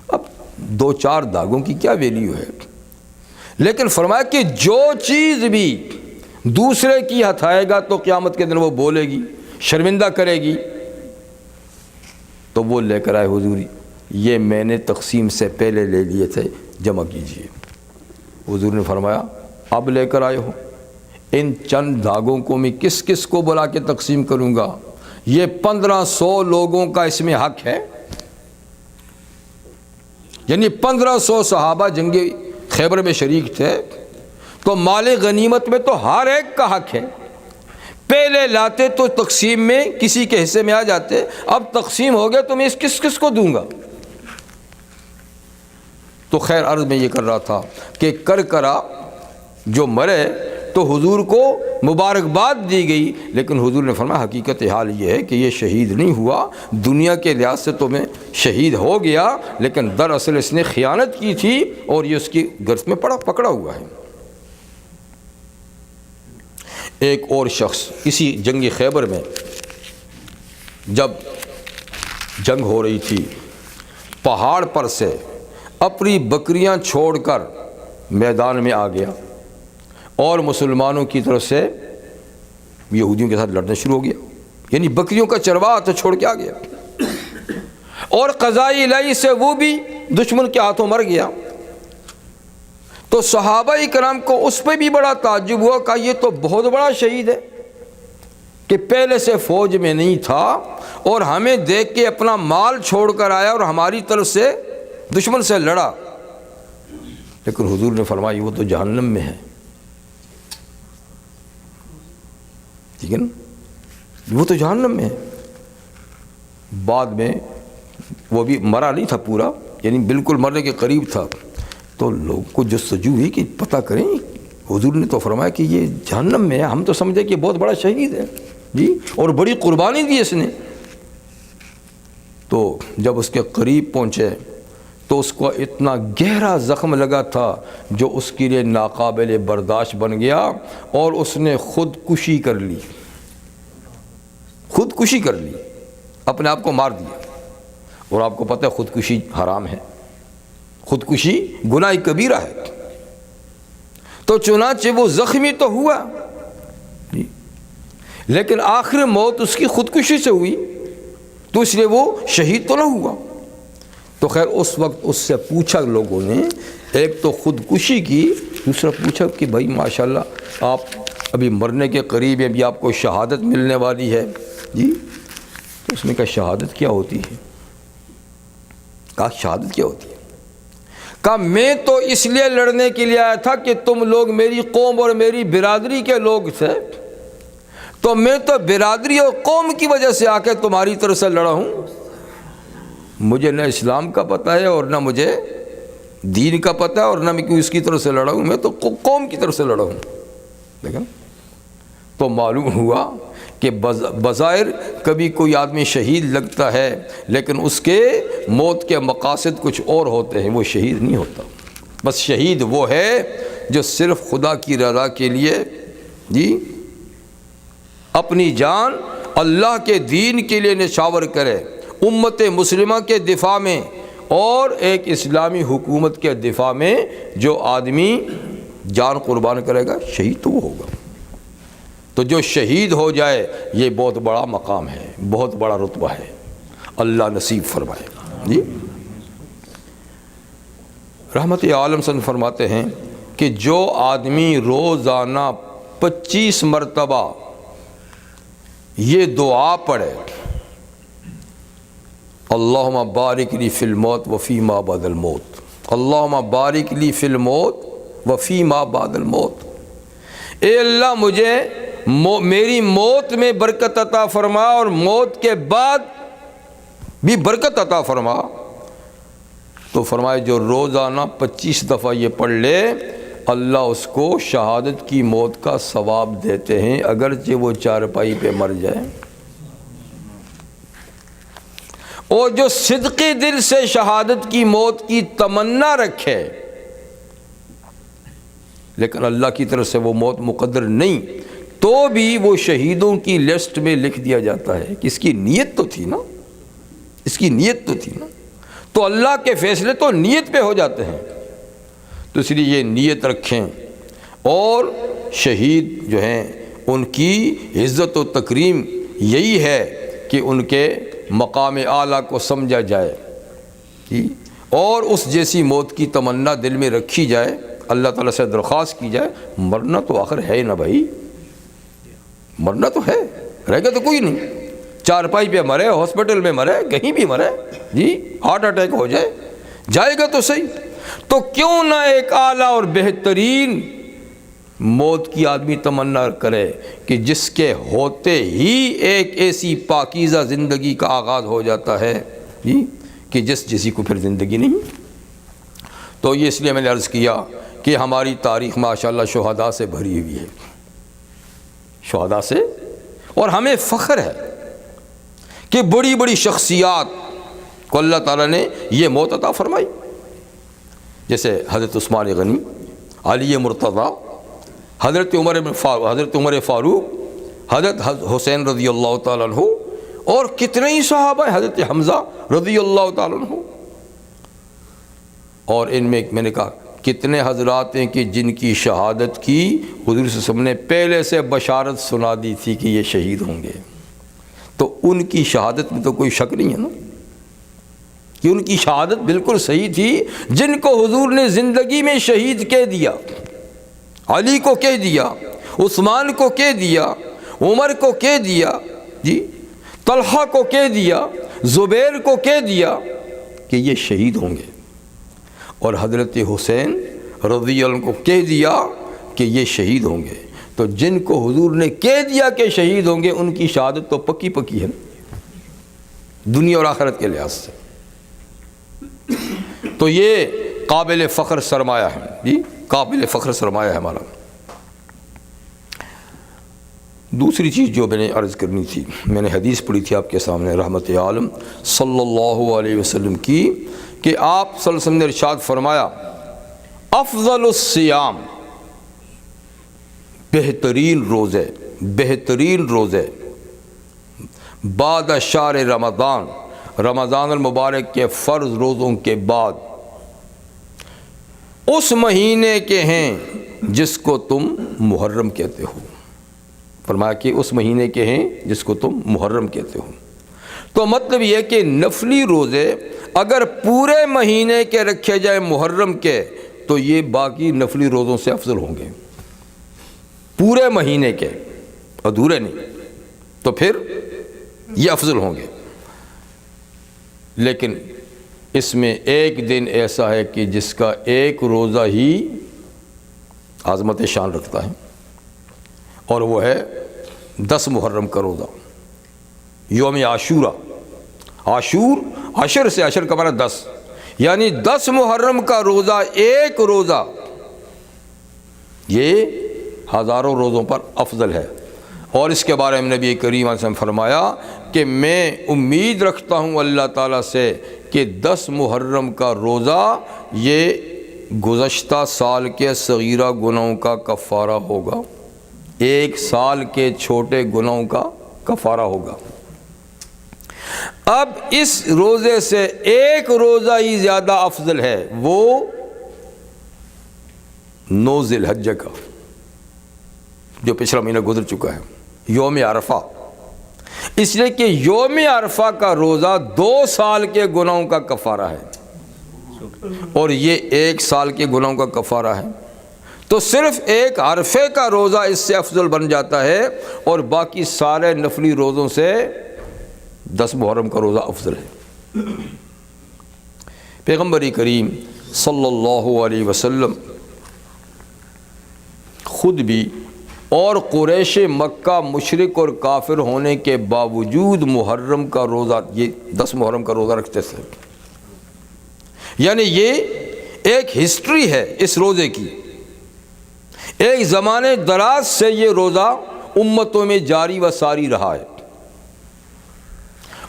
اب دو چار دھاگوں کی کیا ویلیو ہے، لیکن فرمایا کہ جو چیز بھی دوسرے کی ہتھائے گا تو قیامت کے دن وہ بولے گی، شرمندہ کرے گی۔ تو وہ لے کر آئے حضور یہ میں نے تقسیم سے پہلے لے لیے تھے، جمع کیجئے۔ حضور نے فرمایا اب لے کر آئے ہو، ان چند دھاگوں کو میں کس کس کو بلا کے تقسیم کروں گا؟ یہ 1500 لوگوں کا اس میں حق ہے، یعنی 1500 صحابہ جنگ خیبر میں شریک تھے، تو مال غنیمت میں تو ہر ایک کا حق ہے۔ پہلے لاتے تو تقسیم میں کسی کے حصے میں آ جاتے، اب تقسیم ہو گیا تو میں اس کس کس کو دوں گا؟ تو خیر عرض میں یہ کر رہا تھا کہ کرا جو مرے تو حضور کو مبارکباد دی گئی، لیکن حضور نے فرمایا حقیقت حال یہ ہے کہ یہ شہید نہیں ہوا، دنیا کے لحاظ سے تو میں شہید ہو گیا، لیکن دراصل اس نے خیانت کی تھی اور یہ اس کی گرفت میں پکڑا ہوا ہے۔ ایک اور شخص اسی جنگ خیبر میں جب جنگ ہو رہی تھی، پہاڑ پر سے اپنی بکریاں چھوڑ کر میدان میں آ گیا اور مسلمانوں کی طرف سے یہودیوں کے ساتھ لڑنا شروع ہو گیا، یعنی بکریوں کا چرواہ تو چھوڑ کے آ گیا، اور قضاء الہی سے وہ بھی دشمن کے ہاتھوں مر گیا۔ تو صحابہ کرام کو اس پہ بھی بڑا تعجب ہوا کہ یہ تو بہت بڑا شہید ہے کہ پہلے سے فوج میں نہیں تھا اور ہمیں دیکھ کے اپنا مال چھوڑ کر آیا اور ہماری طرف سے دشمن سے لڑا، لیکن حضور نے فرمایا وہ تو جہنم میں ہے، ٹھیک ہے نا، وہ تو جہنم میں ہے۔ بعد میں وہ بھی مرا نہیں تھا پورا، یعنی بالکل مرنے کے قریب تھا، تو لوگوں کو جستجو ہوئی کہ پتہ کریں، حضور نے تو فرمایا کہ یہ جہنم میں ہے، ہم تو سمجھے کہ بہت بڑا شہید ہے جی، اور بڑی قربانی دی اس نے۔ تو جب اس کے قریب پہنچے تو اس کو اتنا گہرا زخم لگا تھا جو اس کے لیے ناقابل برداشت بن گیا، اور اس نے خودکشی کر لی، خودکشی کر لی، اپنے آپ کو مار دیا۔ اور آپ کو پتہ ہے خودکشی حرام ہے، خودکشی گناہ کبیرہ ہے، تو چنانچہ وہ زخمی تو ہوا لیکن آخر موت اس کی خودکشی سے ہوئی، تو اس لیے وہ شہید تو نہ ہوا۔ تو خیر اس وقت اس سے پوچھا لوگوں نے، ایک تو خودکشی کی، دوسرا پوچھا کہ بھائی ماشاءاللہ آپ ابھی مرنے کے قریب ہیں، ابھی آپ کو شہادت ملنے والی ہے جی، تو اس نے کہا شہادت کیا ہوتی ہے؟ کہا شہادت کیا ہوتی ہے؟ کہا میں تو اس لیے لڑنے کے لیے آیا تھا کہ تم لوگ میری قوم اور میری برادری کے لوگ تھے، تو میں تو برادری اور قوم کی وجہ سے آ کے تمہاری طرف سے لڑا ہوں، مجھے نہ اسلام کا پتہ ہے اور نہ مجھے دین کا پتہ ہے اور نہ میں کیوں اس کی طرف سے لڑا ہوں، میں تو قوم کی طرف سے لڑا ہوں۔ دیکھیں تو معلوم ہوا کہ بظاہر کبھی کوئی آدمی شہید لگتا ہے لیکن اس کے موت کے مقاصد کچھ اور ہوتے ہیں، وہ شہید نہیں ہوتا۔ بس شہید وہ ہے جو صرف خدا کی رضا کے لیے جی اپنی جان اللہ کے دین کے لیے نچھاور کرے، امت مسلمہ کے دفاع میں اور ایک اسلامی حکومت کے دفاع میں جو آدمی جان قربان کرے گا شہید تو وہ ہوگا۔ تو جو شہید ہو جائے یہ بہت بڑا مقام ہے، بہت بڑا رتبہ ہے، اللہ نصیب فرمائے جی۔ رحمت عالم صلی فرماتے ہیں کہ جو آدمی روزانہ 25 مرتبہ یہ دعا پڑھے، اللہم بارک لی فی الموت وفی ما بعد الموت، اللہم بارک لی فی الموت وفی ما بعد الموت، اے اللہ مجھے میری موت میں برکت عطا فرما اور موت کے بعد بھی برکت عطا فرما۔ تو فرمائے جو روزانہ 25 دفعہ یہ پڑھ لے اللہ اس کو شہادت کی موت کا ثواب دیتے ہیں، اگرچہ وہ چارپائی پہ مر جائے۔ اور جو صدقی دل سے شہادت کی موت کی تمنا رکھے لیکن اللہ کی طرف سے وہ موت مقدر نہیں، تو بھی وہ شہیدوں کی لسٹ میں لکھ دیا جاتا ہے کہ اس کی نیت تو تھی نا، اس کی نیت تو تھی نا، تو اللہ کے فیصلے تو نیت پہ ہو جاتے ہیں۔ تو اس لیے یہ نیت رکھیں، اور شہید جو ہیں ان کی عزت و تکریم یہی ہے کہ ان کے مقام اعلیٰ کو سمجھا جائے اور اس جیسی موت کی تمنا دل میں رکھی جائے، اللہ تعالیٰ سے درخواست کی جائے، مرنا تو آخر ہے نا بھائی، مرنا تو ہے، رہ گا تو کوئی نہیں، چارپائی پہ مرے، ہاسپٹل میں مرے، کہیں بھی مرے جی، ہارٹ اٹیک ہو جائے، جائے گا تو صحیح۔ تو کیوں نہ ایک اعلیٰ اور بہترین موت کی آدمی تمنا کرے کہ جس کے ہوتے ہی ایک ایسی پاکیزہ زندگی کا آغاز ہو جاتا ہے جی کہ جیسی کو پھر زندگی نہیں۔ تو یہ اس لیے میں نے عرض کیا کہ ہماری تاریخ ماشاءاللہ شہداء سے بھری ہوئی ہے، شہداء سے، اور ہمیں فخر ہے کہ بڑی بڑی شخصیات کو اللہ تعالیٰ نے یہ موت عطا فرمائی، جیسے حضرت عثمان غنی، علی مرتضیٰ، حضرت عمر فاروق، حضرت حسین رضی اللہ تعالیٰ عنہ، اور کتنے ہی صحابہ، حضرت حمزہ رضی اللہ تعالیٰ عنہ، اور ان میں میں نے کہا کتنے حضرات ہیں کہ جن کی شہادت کی حضور صلی اللہ علیہ وسلم نے پہلے سے بشارت سنا دی تھی کہ یہ شہید ہوں گے، تو ان کی شہادت میں تو کوئی شک نہیں ہے نا کہ ان کی شہادت بالکل صحیح تھی، جن کو حضور نے زندگی میں شہید کہہ دیا، علی کو کہہ دیا، عثمان کو کہہ دیا، عمر کو کہہ دیا جی، طلحہ کو کہہ دیا، زبیر کو کہہ دیا کہ یہ شہید ہوں گے، اور حضرت حسین رضی اللہ عنہ کو کہہ دیا کہ یہ شہید ہوں گے۔ تو جن کو حضور نے کہہ دیا کہ شہید ہوں گے ان کی شہادت تو پکی پکی ہے دنیا اور آخرت کے لحاظ سے، تو یہ قابل فخر سرمایہ ہے جی، قابل فخر سرمایہ ہے ہمارا۔ دوسری چیز جو میں نے عرض کرنی تھی، میں نے حدیث پڑھی تھی آپ کے سامنے رحمت عالم صلی اللہ علیہ وسلم کی، کہ آپ صلی اللہ علیہ وسلم نے ارشاد فرمایا افضل الصیام، بہترین روزے، بہترین روزے بعد شہر رمضان، رمضان المبارک کے فرض روزوں کے بعد، اس مہینے کے ہیں جس کو تم محرم کہتے ہو، فرمایا کہ اس مہینے کے ہیں جس کو تم محرم کہتے ہو۔ تو مطلب یہ کہ نفلی روزے اگر پورے مہینے کے رکھے جائیں محرم کے تو یہ باقی نفلی روزوں سے افضل ہوں گے، پورے مہینے کے، ادھورے نہیں، تو پھر یہ افضل ہوں گے۔ لیکن اس میں ایک دن ایسا ہے کہ جس کا ایک روزہ ہی عظمت شان رکھتا ہے، اور وہ ہے 10 محرم کا روزہ، یوم عاشورہ۔ عاشور، عشر سے، عشر کا معنی 10، یعنی 10 محرم کا روزہ، ایک روزہ یہ ہزاروں روزوں پر افضل ہے۔ اور اس کے بارے میں نبی کریم صلی اللہ علیہ وسلم فرمایا کہ میں امید رکھتا ہوں اللہ تعالیٰ سے کہ 10 محرم کا روزہ یہ گزشتہ سال کے صغیرہ گناہوں کا کفارہ ہوگا، ایک سال کے چھوٹے گناہوں کا کفارہ ہوگا۔ اب اس روزے سے ایک روزہ ہی زیادہ افضل ہے، وہ 9 ذی الحجہ کا جو پچھلا مہینہ گزر چکا ہے، یوم عرفہ۔ اس لیے کہ یوم عرفہ کا روزہ 2 سال کے گناہوں کا کفارہ ہے، اور یہ 1 سال کے گناہوں کا کفارہ ہے، تو صرف ایک عرفے کا روزہ اس سے افضل بن جاتا ہے، اور باقی سارے نفلی روزوں سے 10 محرم کا روزہ افضل ہے۔ پیغمبر کریم صلی اللہ علیہ وسلم خود بھی اور قریش مکہ مشرک اور کافر ہونے کے باوجود محرم کا روزہ، یہ 10 محرم کا روزہ رکھتے تھے، یعنی یہ ایک ہسٹری ہے اس روزے کی، ایک زمانے دراز سے یہ روزہ امتوں میں جاری و ساری رہا ہے،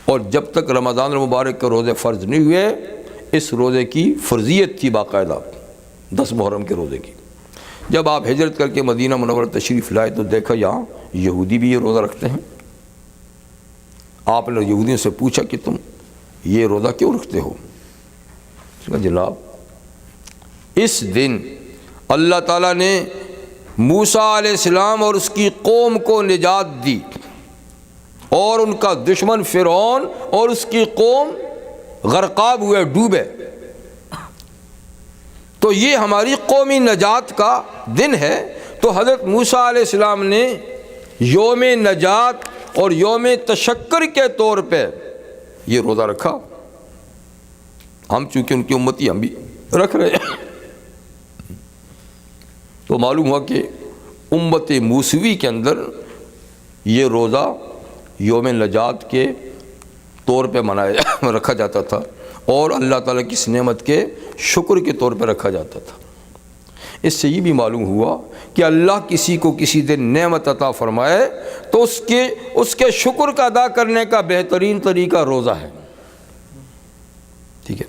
اور جب تک رمضان المبارک کے روزے فرض نہیں ہوئے اس روزے کی فرضیت تھی باقاعدہ 10 محرم کے روزے کی۔ جب آپ ہجرت کر کے مدینہ منورہ تشریف لائے تو دیکھا یہاں یہودی بھی یہ روزہ رکھتے ہیں۔ آپ نے یہودیوں سے پوچھا کہ تم یہ روزہ کیوں رکھتے ہو؟ جناب اس دن اللہ تعالیٰ نے موسیٰ علیہ السلام اور اس کی قوم کو نجات دی، اور ان کا دشمن فرعون اور اس کی قوم غرقاب ہوئے، ڈوبے۔ تو یہ ہماری قومی نجات کا دن ہے۔ تو حضرت موسیٰ علیہ السلام نے یوم نجات اور یوم تشکر کے طور پہ یہ روزہ رکھا۔ ہم چونکہ ان کی امتی، ہم بھی رکھ رہے ہیں۔ تو معلوم ہوا کہ امت موسوی کے اندر یہ روزہ یوم نجات کے طور پہ منایا رکھا جاتا تھا، اور اللہ تعالیٰ کی اس نعمت کے شکر کے طور پہ رکھا جاتا تھا۔ اس سے یہ بھی معلوم ہوا کہ اللہ کسی کو کسی دن نعمت عطا فرمائے تو اس کے شکر کا ادا کرنے کا بہترین طریقہ روزہ ہے۔ ٹھیک ہے۔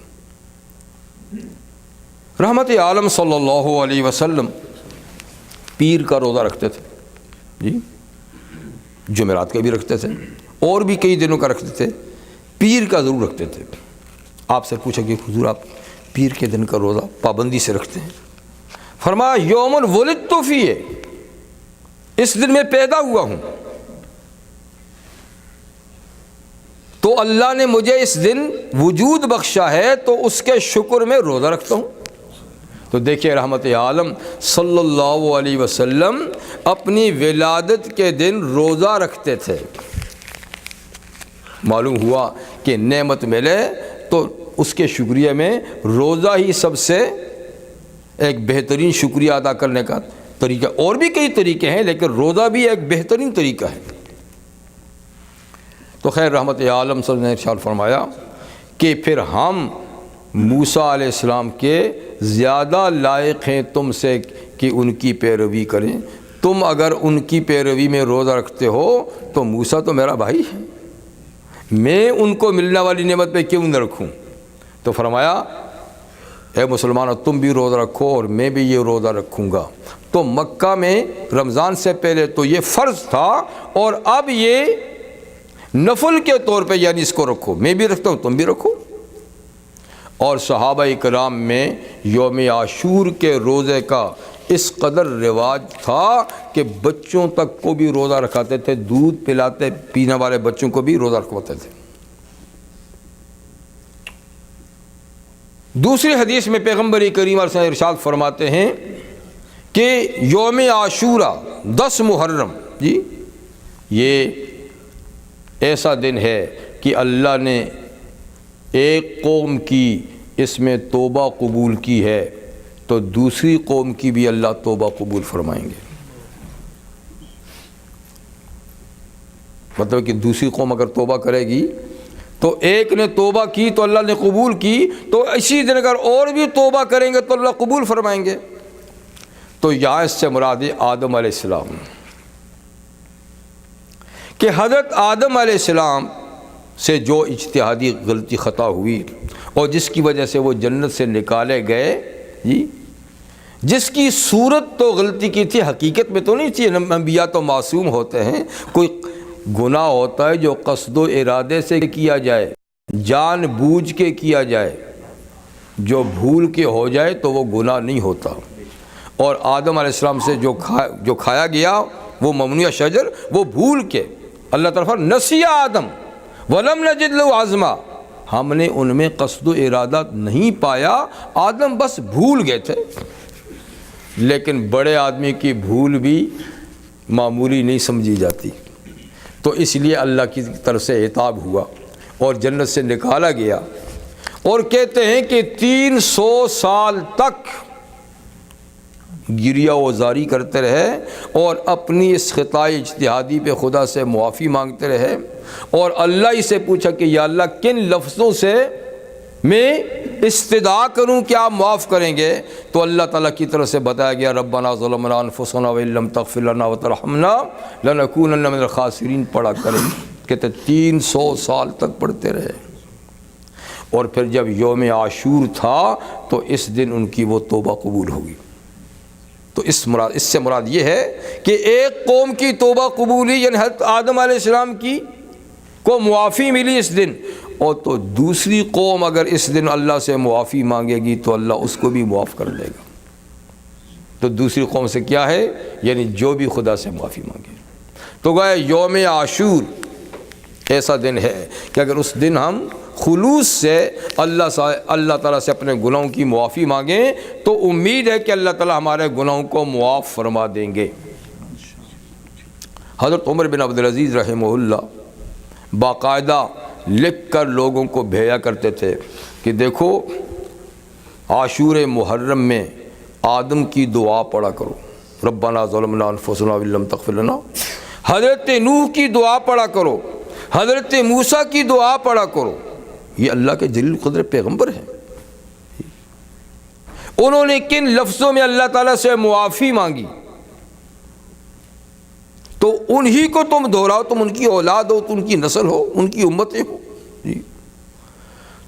رحمت عالم صلی اللہ علیہ وسلم پیر کا روزہ رکھتے تھے، جی، جمعرات کا بھی رکھتے تھے، اور بھی کئی دنوں کا رکھتے تھے، پیر کا ضرور رکھتے تھے۔ آپ سے پوچھا کہ حضور آپ پیر کے دن کا روزہ پابندی سے رکھتے ہیں؟ فرمایا یوم ولدت فیہ، اس دن میں پیدا ہوا ہوں، تو اللہ نے مجھے اس دن وجود بخشا ہے، تو اس کے شکر میں روزہ رکھتا ہوں۔ تو دیکھیں رحمت عالم صلی اللہ علیہ وسلم اپنی ولادت کے دن روزہ رکھتے تھے۔ معلوم ہوا کہ نعمت ملے تو اس کے شکریہ میں روزہ ہی سب سے ایک بہترین شکریہ ادا کرنے کا طریقہ۔ اور بھی کئی طریقے ہیں لیکن روزہ بھی ایک بہترین طریقہ ہے۔ تو خیر رحمت عالم صلی اللہ نے ارشاد فرمایا کہ پھر ہم موسیٰ علیہ السلام کے زیادہ لائق ہیں تم سے کہ ان کی پیروی کریں۔ تم اگر ان کی پیروی میں روزہ رکھتے ہو تو موسیٰ تو میرا بھائی ہے، میں ان کو ملنے والی نعمت پہ کیوں نہ رکھوں؟ تو فرمایا اے مسلمانوں تم بھی روزہ رکھو اور میں بھی یہ روزہ رکھوں گا۔ تو مکہ میں رمضان سے پہلے تو یہ فرض تھا، اور اب یہ نفل کے طور پہ، یعنی اس کو رکھو، میں بھی رکھتا ہوں تم بھی رکھو۔ اور صحابہ کرام میں یوم عاشور کے روزے کا اس قدر رواج تھا کہ بچوں تک کو بھی روزہ رکھاتے تھے، دودھ پلاتے پینے والے بچوں کو بھی روزہ رکھواتے تھے۔ دوسری حدیث میں پیغمبر کریم علیہ السلام ارشاد فرماتے ہیں کہ یوم عاشورہ 10 محرم، جی، یہ ایسا دن ہے کہ اللہ نے ایک قوم کی اس میں توبہ قبول کی ہے تو دوسری قوم کی بھی اللہ توبہ قبول فرمائیں گے۔ مطلب کہ دوسری قوم اگر توبہ کرے گی تو ایک نے توبہ کی تو اللہ نے قبول کی، تو اسی دن اگر اور بھی توبہ کریں گے تو اللہ قبول فرمائیں گے۔ تو یہاں اس سے مراد ہے آدم علیہ السلام، کہ حضرت آدم علیہ السلام سے جو اجتہادی غلطی خطا ہوئی اور جس کی وجہ سے وہ جنت سے نکالے گئے، جی، جس کی صورت تو غلطی کی تھی، حقیقت میں تو نہیں تھی۔ انبیاء تو معصوم ہوتے ہیں، کوئی گناہ ہوتا ہے جو قصد و ارادے سے کیا جائے، جان بوجھ کے کیا جائے، جو بھول کے ہو جائے تو وہ گناہ نہیں ہوتا۔ اور آدم علیہ السلام سے جو کھایا گیا وہ ممنوع شجر، وہ بھول کے، اللہ تعالیٰ نسی آدم ولم نجد له عزما، ہم نے ان میں قصد و ارادہ نہیں پایا، آدم بس بھول گئے تھے۔ لیکن بڑے آدمی کی بھول بھی معمولی نہیں سمجھی جاتی، تو اس لیے اللہ کی طرف سے عتاب ہوا اور جنت سے نکالا گیا۔ اور کہتے ہیں کہ 300 سال تک گریہ و زاری کرتے رہے اور اپنی اس خطۂ اجتہادی پہ خدا سے معافی مانگتے رہے، اور اللہ ہی سے پوچھا کہ یا اللہ کن لفظوں سے میں استدعا کروں کہ آپ معاف کریں گے؟ تو اللہ تعالیٰ کی طرف سے بتایا گیا ربنا ظلمنا انفسنا وان لم تغفر لنا وترحمنا لنکونن من الخاسرین پڑھا کریں۔ کہتے 300 سال تک پڑھتے رہے، اور پھر جب یوم عاشور تھا تو اس دن ان کی وہ توبہ قبول ہوگی۔ تو اس سے مراد یہ ہے کہ ایک قوم کی توبہ قبول ہوئی، یعنی حضرت آدم علیہ السلام کی کو معافی ملی اس دن، اور تو دوسری قوم اگر اس دن اللہ سے معافی مانگے گی تو اللہ اس کو بھی معاف کر دے گا۔ تو دوسری قوم سے کیا ہے؟ یعنی جو بھی خدا سے معافی مانگے۔ تو گویا یوم عاشور ایسا دن ہے کہ اگر اس دن ہم خلوص سے اللہ تعالیٰ سے اپنے گناہوں کی معافی مانگیں تو امید ہے کہ اللہ تعالیٰ ہمارے گناہوں کو معاف فرما دیں گے۔ حضرت عمر بن عبدالعزیز رحمہ اللہ باقاعدہ لکھ کر لوگوں کو بھیجا کرتے تھے کہ دیکھو عاشور محرم میں آدم کی دعا پڑھا کرو، ربنا ظلمنا انفسنا وان لم تغفر لنا، حضرت نوح کی دعا پڑھا کرو، حضرت موسیٰ کی دعا پڑھا کرو۔ یہ اللہ کے جلیل قدر پیغمبر ہیں، انہوں نے کن لفظوں میں اللہ تعالیٰ سے معافی مانگی، تو انہی کو تم دہراؤ، تم ان کی اولاد ہو، تم ان کی نسل ہو، ان کی امتیں ہو۔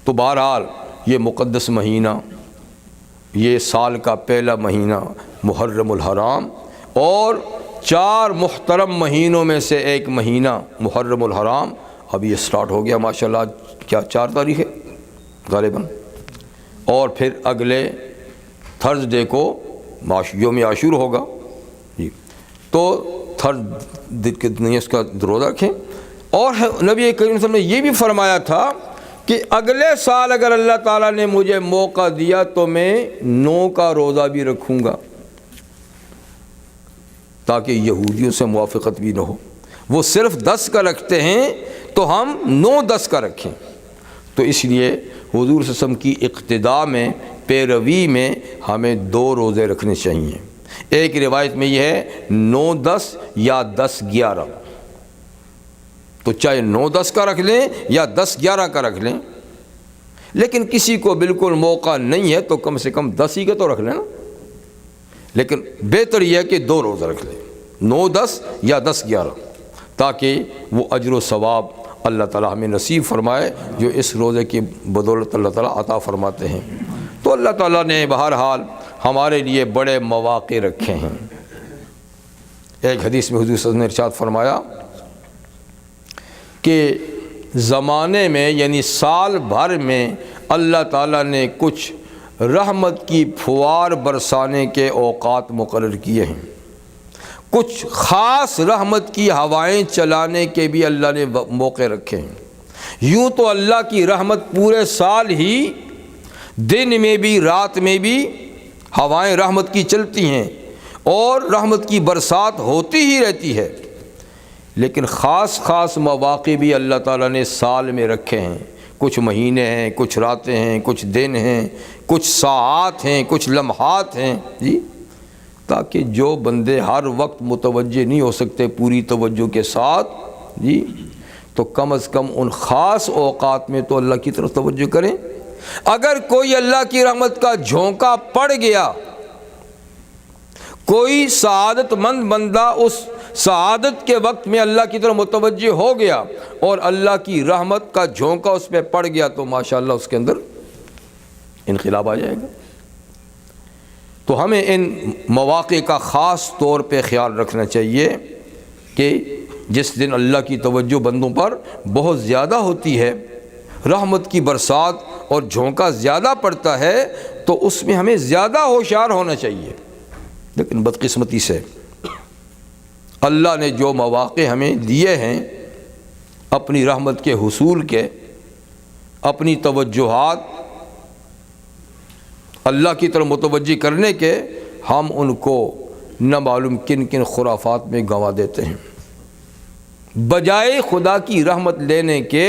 تو بہرحال یہ مقدس مہینہ، یہ سال کا پہلا مہینہ محرم الحرام، اور 4 محترم مہینوں میں سے ایک مہینہ محرم الحرام اب یہ سٹارٹ ہو گیا ماشاءاللہ۔ کیا 4 تاریخ ہے غالباً، اور پھر اگلے تھرسڈے کو یوم عاشور ہوگا جی، تو تھرسڈے اس کا روزہ رکھیں۔ اور نبی کریم صلی اللہ علیہ وسلم نے یہ بھی فرمایا تھا کہ اگلے سال اگر اللہ تعالیٰ نے مجھے موقع دیا تو میں 9 کا روزہ بھی رکھوں گا، تاکہ یہودیوں سے موافقت بھی نہ ہو۔ وہ صرف 10 کا رکھتے ہیں تو ہم 9-10 کا رکھیں۔ تو اس لیے حضور صلی اللہ علیہ وسلم کی اقتداء میں، پیروی میں ہمیں 2 روزے رکھنے چاہیے۔ ایک روایت میں یہ ہے 9-10 یا 10-11، تو چاہے 9-10 کا رکھ لیں یا 10-11 کا رکھ لیں، لیکن کسی کو بالکل موقع نہیں ہے تو کم سے کم 10 ہی کا تو رکھ لیں نا، لیکن بہتر یہ ہے کہ 2 روزہ رکھ لیں، 9-10 یا 10-11، تاکہ وہ اجر و ثواب اللہ تعالیٰ ہمیں نصیب فرمائے جو اس روزے کی بدولت اللہ تعالیٰ عطا فرماتے ہیں۔ تو اللہ تعالیٰ نے بہرحال ہمارے لیے بڑے مواقع رکھے ہیں۔ ایک حدیث میں حضور صلی اللہ علیہ وسلم نے ارشاد فرمایا کہ زمانے میں یعنی سال بھر میں اللہ تعالیٰ نے کچھ رحمت کی پھوار برسانے کے اوقات مقرر کیے ہیں، کچھ خاص رحمت کی ہوائیں چلانے کے بھی اللہ نے موقع رکھے ہیں۔ یوں تو اللہ کی رحمت پورے سال ہی، دن میں بھی رات میں بھی ہوائیں رحمت کی چلتی ہیں اور رحمت کی برسات ہوتی ہی رہتی ہے، لیکن خاص مواقع بھی اللہ تعالیٰ نے سال میں رکھے ہیں۔ کچھ مہینے ہیں، کچھ راتیں ہیں، کچھ دن ہیں، کچھ ساعات ہیں، کچھ لمحات ہیں جی، تاکہ جو بندے ہر وقت متوجہ نہیں ہو سکتے پوری توجہ کے ساتھ جی، تو کم از کم ان خاص اوقات میں تو اللہ کی طرف توجہ کریں۔ اگر کوئی اللہ کی رحمت کا جھونکا پڑ گیا، کوئی سعادت مند بندہ اس سعادت کے وقت میں اللہ کی طرف متوجہ ہو گیا اور اللہ کی رحمت کا جھونکا اس پہ پڑ گیا، تو ماشاءاللہ اس کے اندر انقلاب آ جائے گا۔ تو ہمیں ان مواقع کا خاص طور پہ خیال رکھنا چاہیے کہ جس دن اللہ کی توجہ بندوں پر بہت زیادہ ہوتی ہے، رحمت کی برسات اور جھونکا زیادہ پڑتا ہے، تو اس میں ہمیں زیادہ ہوشیار ہونا چاہیے۔ لیکن بدقسمتی سے اللہ نے جو مواقع ہمیں دیے ہیں اپنی رحمت کے حصول کے، اپنی توجہات اللہ کی طرف متوجہ کرنے کے، ہم ان کو نہ معلوم کن کن خرافات میں گنوا دیتے ہیں۔ بجائے خدا کی رحمت لینے کے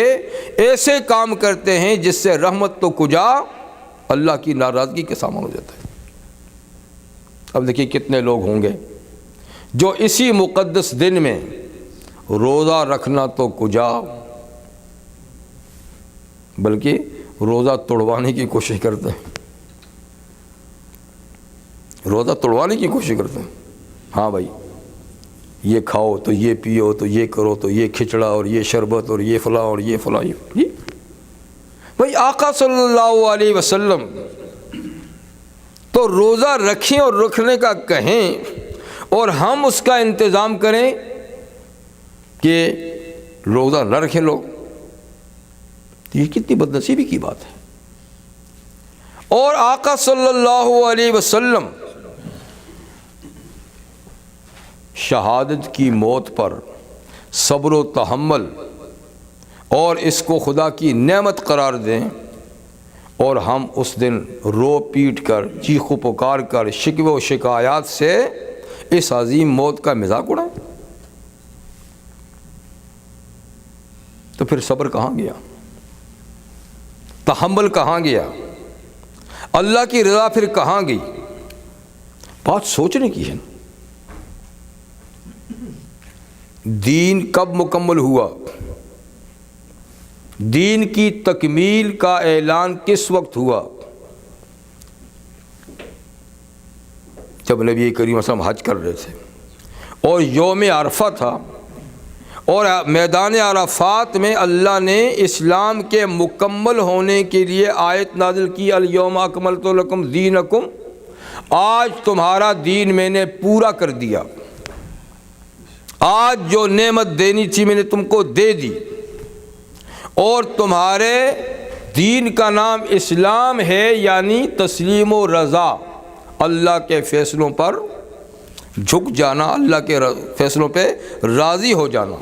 ایسے کام کرتے ہیں جس سے رحمت تو کجا اللہ کی ناراضگی کے سامان ہو جاتا ہے۔ اب دیکھیے کتنے لوگ ہوں گے جو اسی مقدس دن میں روزہ رکھنا تو کجا بلکہ روزہ توڑوانے کی کوشش کرتے ہیں، روزہ توڑوانے کی کوشش کرتے ہیں۔ ہاں بھائی، یہ کھاؤ تو یہ پیو تو یہ کرو تو یہ کھچڑا اور یہ شربت اور یہ فلاں اور یہ فلاں۔ جی بھائی، آقا صلی اللہ علیہ وسلم تو روزہ رکھیں اور رکھنے کا کہیں اور ہم اس کا انتظام کریں کہ روزہ نہ رکھیں لوگ، یہ کتنی بدنصیبی کی بات ہے۔ اور آقا صلی اللہ علیہ وسلم شہادت کی موت پر صبر و تحمل اور اس کو خدا کی نعمت قرار دیں، اور ہم اس دن رو پیٹ کر، چیخ و پکار کر، شکوے و شکایات سے اس عظیم موت کا مذاق اڑائیں، تو پھر صبر کہاں گیا؟ تحمل کہاں گیا؟ اللہ کی رضا پھر کہاں گئی؟ بات سوچنے کی ہے۔ دین کب مکمل ہوا؟ دین کی تکمیل کا اعلان کس وقت ہوا؟ جب نبی کریم صلی اللہ علیہ وسلم حج کر رہے تھے اور یوم عرفہ تھا، اور میدان عرفات میں اللہ نے اسلام کے مکمل ہونے کے لیے آیت نازل کی، الیوم اکملت لکم دینکم، آج تمہارا دین میں نے پورا کر دیا، آج جو نعمت دینی تھی میں نے تم کو دے دی، اور تمہارے دین کا نام اسلام ہے، یعنی تسلیم و رضا، اللہ کے فیصلوں پر جھک جانا، اللہ کے فیصلوں پہ راضی ہو جانا۔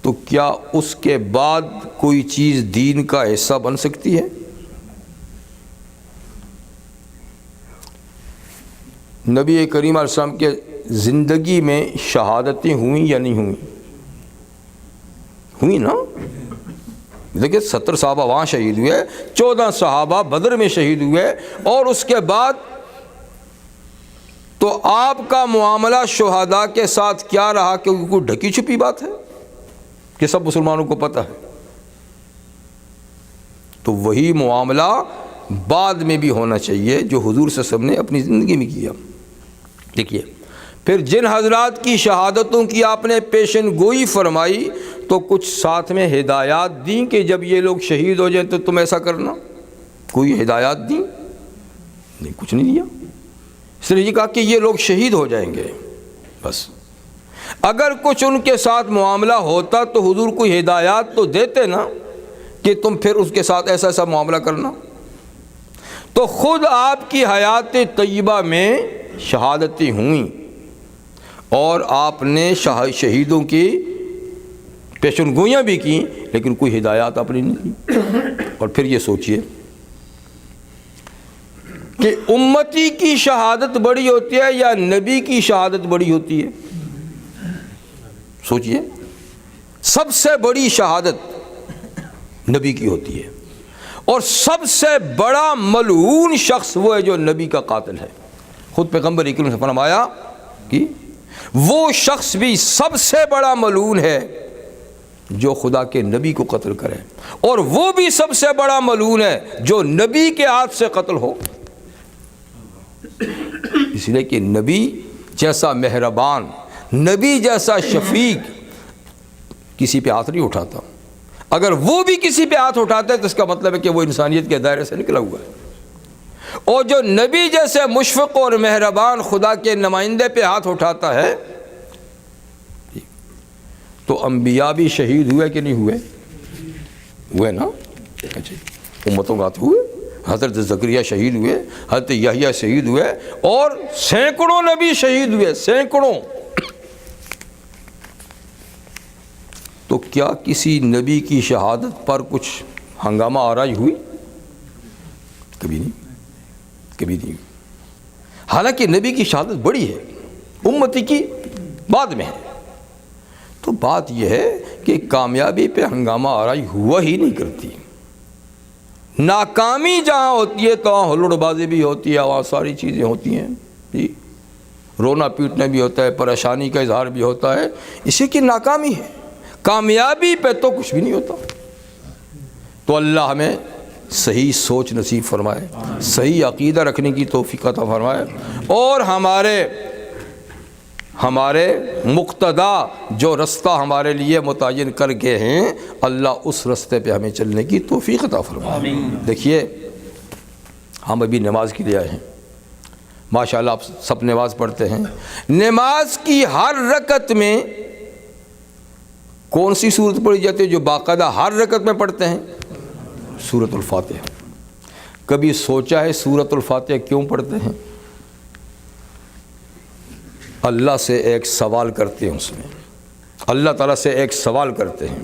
تو کیا اس کے بعد کوئی چیز دین کا حصہ بن سکتی ہے؟ نبی کریم علیہ السلام کے زندگی میں شہادتیں ہوئیں یا نہیں ہوئیں؟ ہوئی نا۔ دیکھیں 70 صحابہ وہاں شہید ہوئے، 14 صحابہ بدر میں شہید ہوئے، اور اس کے بعد تو آپ کا معاملہ شہداء کے ساتھ کیا رہا؟ کیونکہ کوئی ڈھکی چھپی بات ہے کہ سب مسلمانوں کو پتہ ہے، تو وہی معاملہ بعد میں بھی ہونا چاہیے جو حضور صلی اللہ علیہ وسلم نے اپنی زندگی میں کیا۔ دیکھیے پھر جن حضرات کی شہادتوں کی آپ نے پیشن گوئی فرمائی تو کچھ ساتھ میں ہدایات دیں کہ جب یہ لوگ شہید ہو جائیں تو تم ایسا کرنا، کوئی ہدایات دیں؟ نہیں، کچھ نہیں دیا، صرف یہ کہا کہ یہ لوگ شہید ہو جائیں گے بس۔ اگر کچھ ان کے ساتھ معاملہ ہوتا تو حضور کوئی ہدایات تو دیتے نا کہ تم پھر اس کے ساتھ ایسا ایسا معاملہ کرنا۔ تو خود آپ کی حیات طیبہ میں شہادتیں ہوئیں اور آپ نے شہیدوں کی پیشن گوئیاں بھی کی، لیکن کوئی ہدایات آپ نے نہیں دی۔ اور پھر یہ سوچئے کہ امتی کی شہادت بڑی ہوتی ہے یا نبی کی شہادت بڑی ہوتی ہے؟ سوچئے، سب سے بڑی شہادت نبی کی ہوتی ہے، اور سب سے بڑا ملعون شخص وہ ہے جو نبی کا قاتل ہے۔ خود پیغمبر اکرم نے فرمایا کہ وہ شخص بھی سب سے بڑا ملعون ہے جو خدا کے نبی کو قتل کرے، اور وہ بھی سب سے بڑا ملعون ہے جو نبی کے ہاتھ سے قتل ہو۔ اس لیے کہ نبی جیسا مہربان، نبی جیسا شفیق کسی پہ ہاتھ نہیں اٹھاتا۔ اگر وہ بھی کسی پہ ہاتھ اٹھاتا ہے تو اس کا مطلب ہے کہ وہ انسانیت کے دائرے سے نکلا ہوا ہے۔ اور جو نبی جیسے مشفق اور مہربان خدا کے نمائندے پہ ہاتھ اٹھاتا ہے، تو انبیاء بھی شہید ہوئے کہ نہیں ہوئے؟ ہوئے نا۔ اچھا، امتوں کا ہوئے، حضرت زکریا شہید ہوئے، حضرت یحییٰ شہید ہوئے، اور سینکڑوں نبی شہید ہوئے، سینکڑوں۔ تو کیا کسی نبی کی شہادت پر کچھ ہنگامہ آرائی ہوئی؟ کبھی نہیں، کبھی نہیں۔ حالانکہ نبی کی شہادت بڑی ہے، امتی کی بعد میں ہے۔ تو بات یہ ہے کہ کامیابی پہ ہنگامہ آرائی ہوا ہی نہیں کرتی۔ ناکامی جہاں ہوتی ہے تو وہاں ہلڑ بازی بھی ہوتی ہے، وہاں ساری چیزیں ہوتی ہیں جی، رونا پیٹنا بھی ہوتا ہے، پریشانی کا اظہار بھی ہوتا ہے، اسی کی ناکامی ہے۔ کامیابی پہ تو کچھ بھی نہیں ہوتا۔ تو اللہ ہمیں صحیح سوچ نصیب فرمائے، صحیح عقیدہ رکھنے کی توفیق عطا فرمائے، اور ہمارے مقتدا جو رستہ ہمارے لیے متعین کر گئے ہیں، اللہ اس رستے پہ ہمیں چلنے کی توفیق عطا فرمائے۔ دیکھیے ہم ابھی نماز کے لیے آئے ہیں، ماشاءاللہ آپ سب نماز پڑھتے ہیں۔ نماز کی ہر رکعت میں کون سی سورت پڑھی جاتی ہے جو باقاعدہ ہر رکعت میں پڑھتے ہیں؟ سورۃ الفاتحہ۔ کبھی سوچا ہے سورۃ الفاتحہ کیوں پڑھتے ہیں؟ اللہ سے ایک سوال کرتے ہیں اس میں، اللہ تعالیٰ سے ایک سوال کرتے ہیں،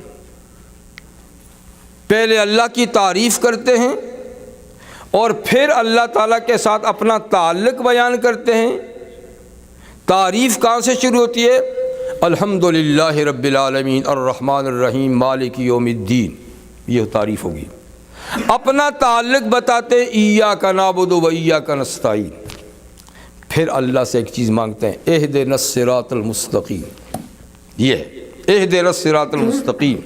پہلے اللہ کی تعریف کرتے ہیں اور پھر اللہ تعالیٰ کے ساتھ اپنا تعلق بیان کرتے ہیں۔ تعریف کہاں سے شروع ہوتی ہے؟ الحمدللہ رب العالمین الرحمن الرحیم مالک یوم الدین، یہ تعریف ہوگی۔ اپنا تعلق بتاتے ایاک نعبد و ایاک نستعین، پھر اللہ سے ایک چیز مانگتے ہیں، اہدنا الصراط المستقیم، یہ اہدنا الصراط المستقیم،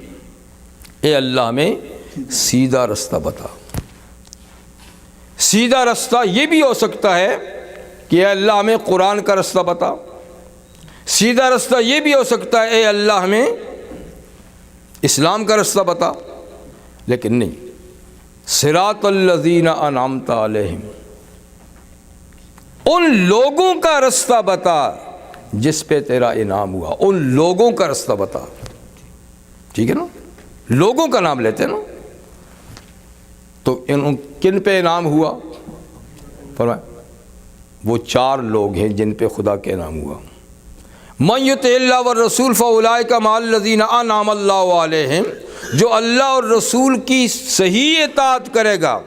اے اللہ ہمیں سیدھا رستہ بتا۔ سیدھا رستہ یہ بھی ہو سکتا ہے کہ اے اللہ ہمیں قرآن کا رستہ بتا، سیدھا رستہ یہ بھی ہو سکتا ہے اے اللہ ہمیں اسلام کا رستہ بتا، لیکن نہیں، صراط الذین انعمت علیہم، ان لوگوں کا رستہ بتا جس پہ تیرا انعام ہوا، ان لوگوں کا رستہ بتا، ٹھیک ہے نا؟ لوگوں کا نام لیتے ہیں نا، تو کن پہ انعام ہوا؟ فرمایا وہ 4 لوگ ہیں جن پہ خدا کا انعام ہوا۔ من یطع اللہ والرسول فاولئک مع الذین انعم اللہ علیہم، جو اللہ اور رسول کی صحیح اطاعت کرے گا،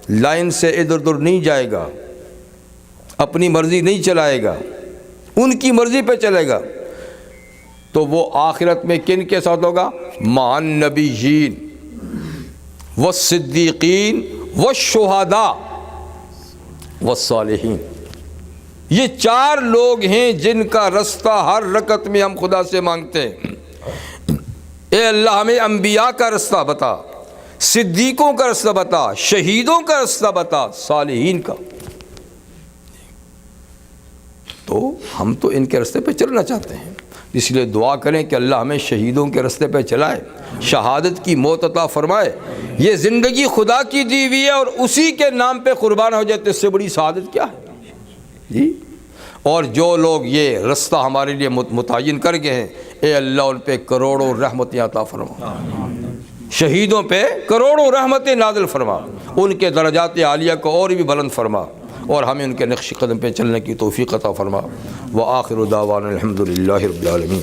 لائن سے ادھر ادھر نہیں جائے گا، اپنی مرضی نہیں چلائے گا، ان کی مرضی پہ چلے گا، تو وہ آخرت میں کن کے ساتھ ہوگا؟ مع النبیین والصدیقین والشہداء والصالحین۔ یہ 4 لوگ ہیں جن کا رستہ ہر رکعت میں ہم خدا سے مانگتے ہیں، اے اللہ ہمیں انبیاء کا رستہ بتا، صدیقوں کا رستہ بتا، شہیدوں کا رستہ بتا، صالحین کا۔ تو ہم تو ان کے رستے پہ چلنا چاہتے ہیں، اس لیے دعا کریں کہ اللہ ہمیں شہیدوں کے رستے پہ چلائے، شہادت کی موت عطا فرمائے۔ یہ زندگی خدا کی دی ہوئی ہے اور اسی کے نام پہ قربان ہو جاتے، اس سے بڑی شہادت کیا ہے جی؟ اور جو لوگ یہ رستہ ہمارے لیے متعین کر گئے ہیں، اے اللہ ان پہ کروڑوں رحمتیں عطا فرما، شہیدوں پہ کروڑوں رحمتیں نازل فرما، ان کے درجات عالیہ کو اور بھی بلند فرما، اور ہمیں ان کے نقش قدم پہ چلنے کی توفیق عطا فرما۔ وآخر دعوانا الحمدللہ رب العالمین۔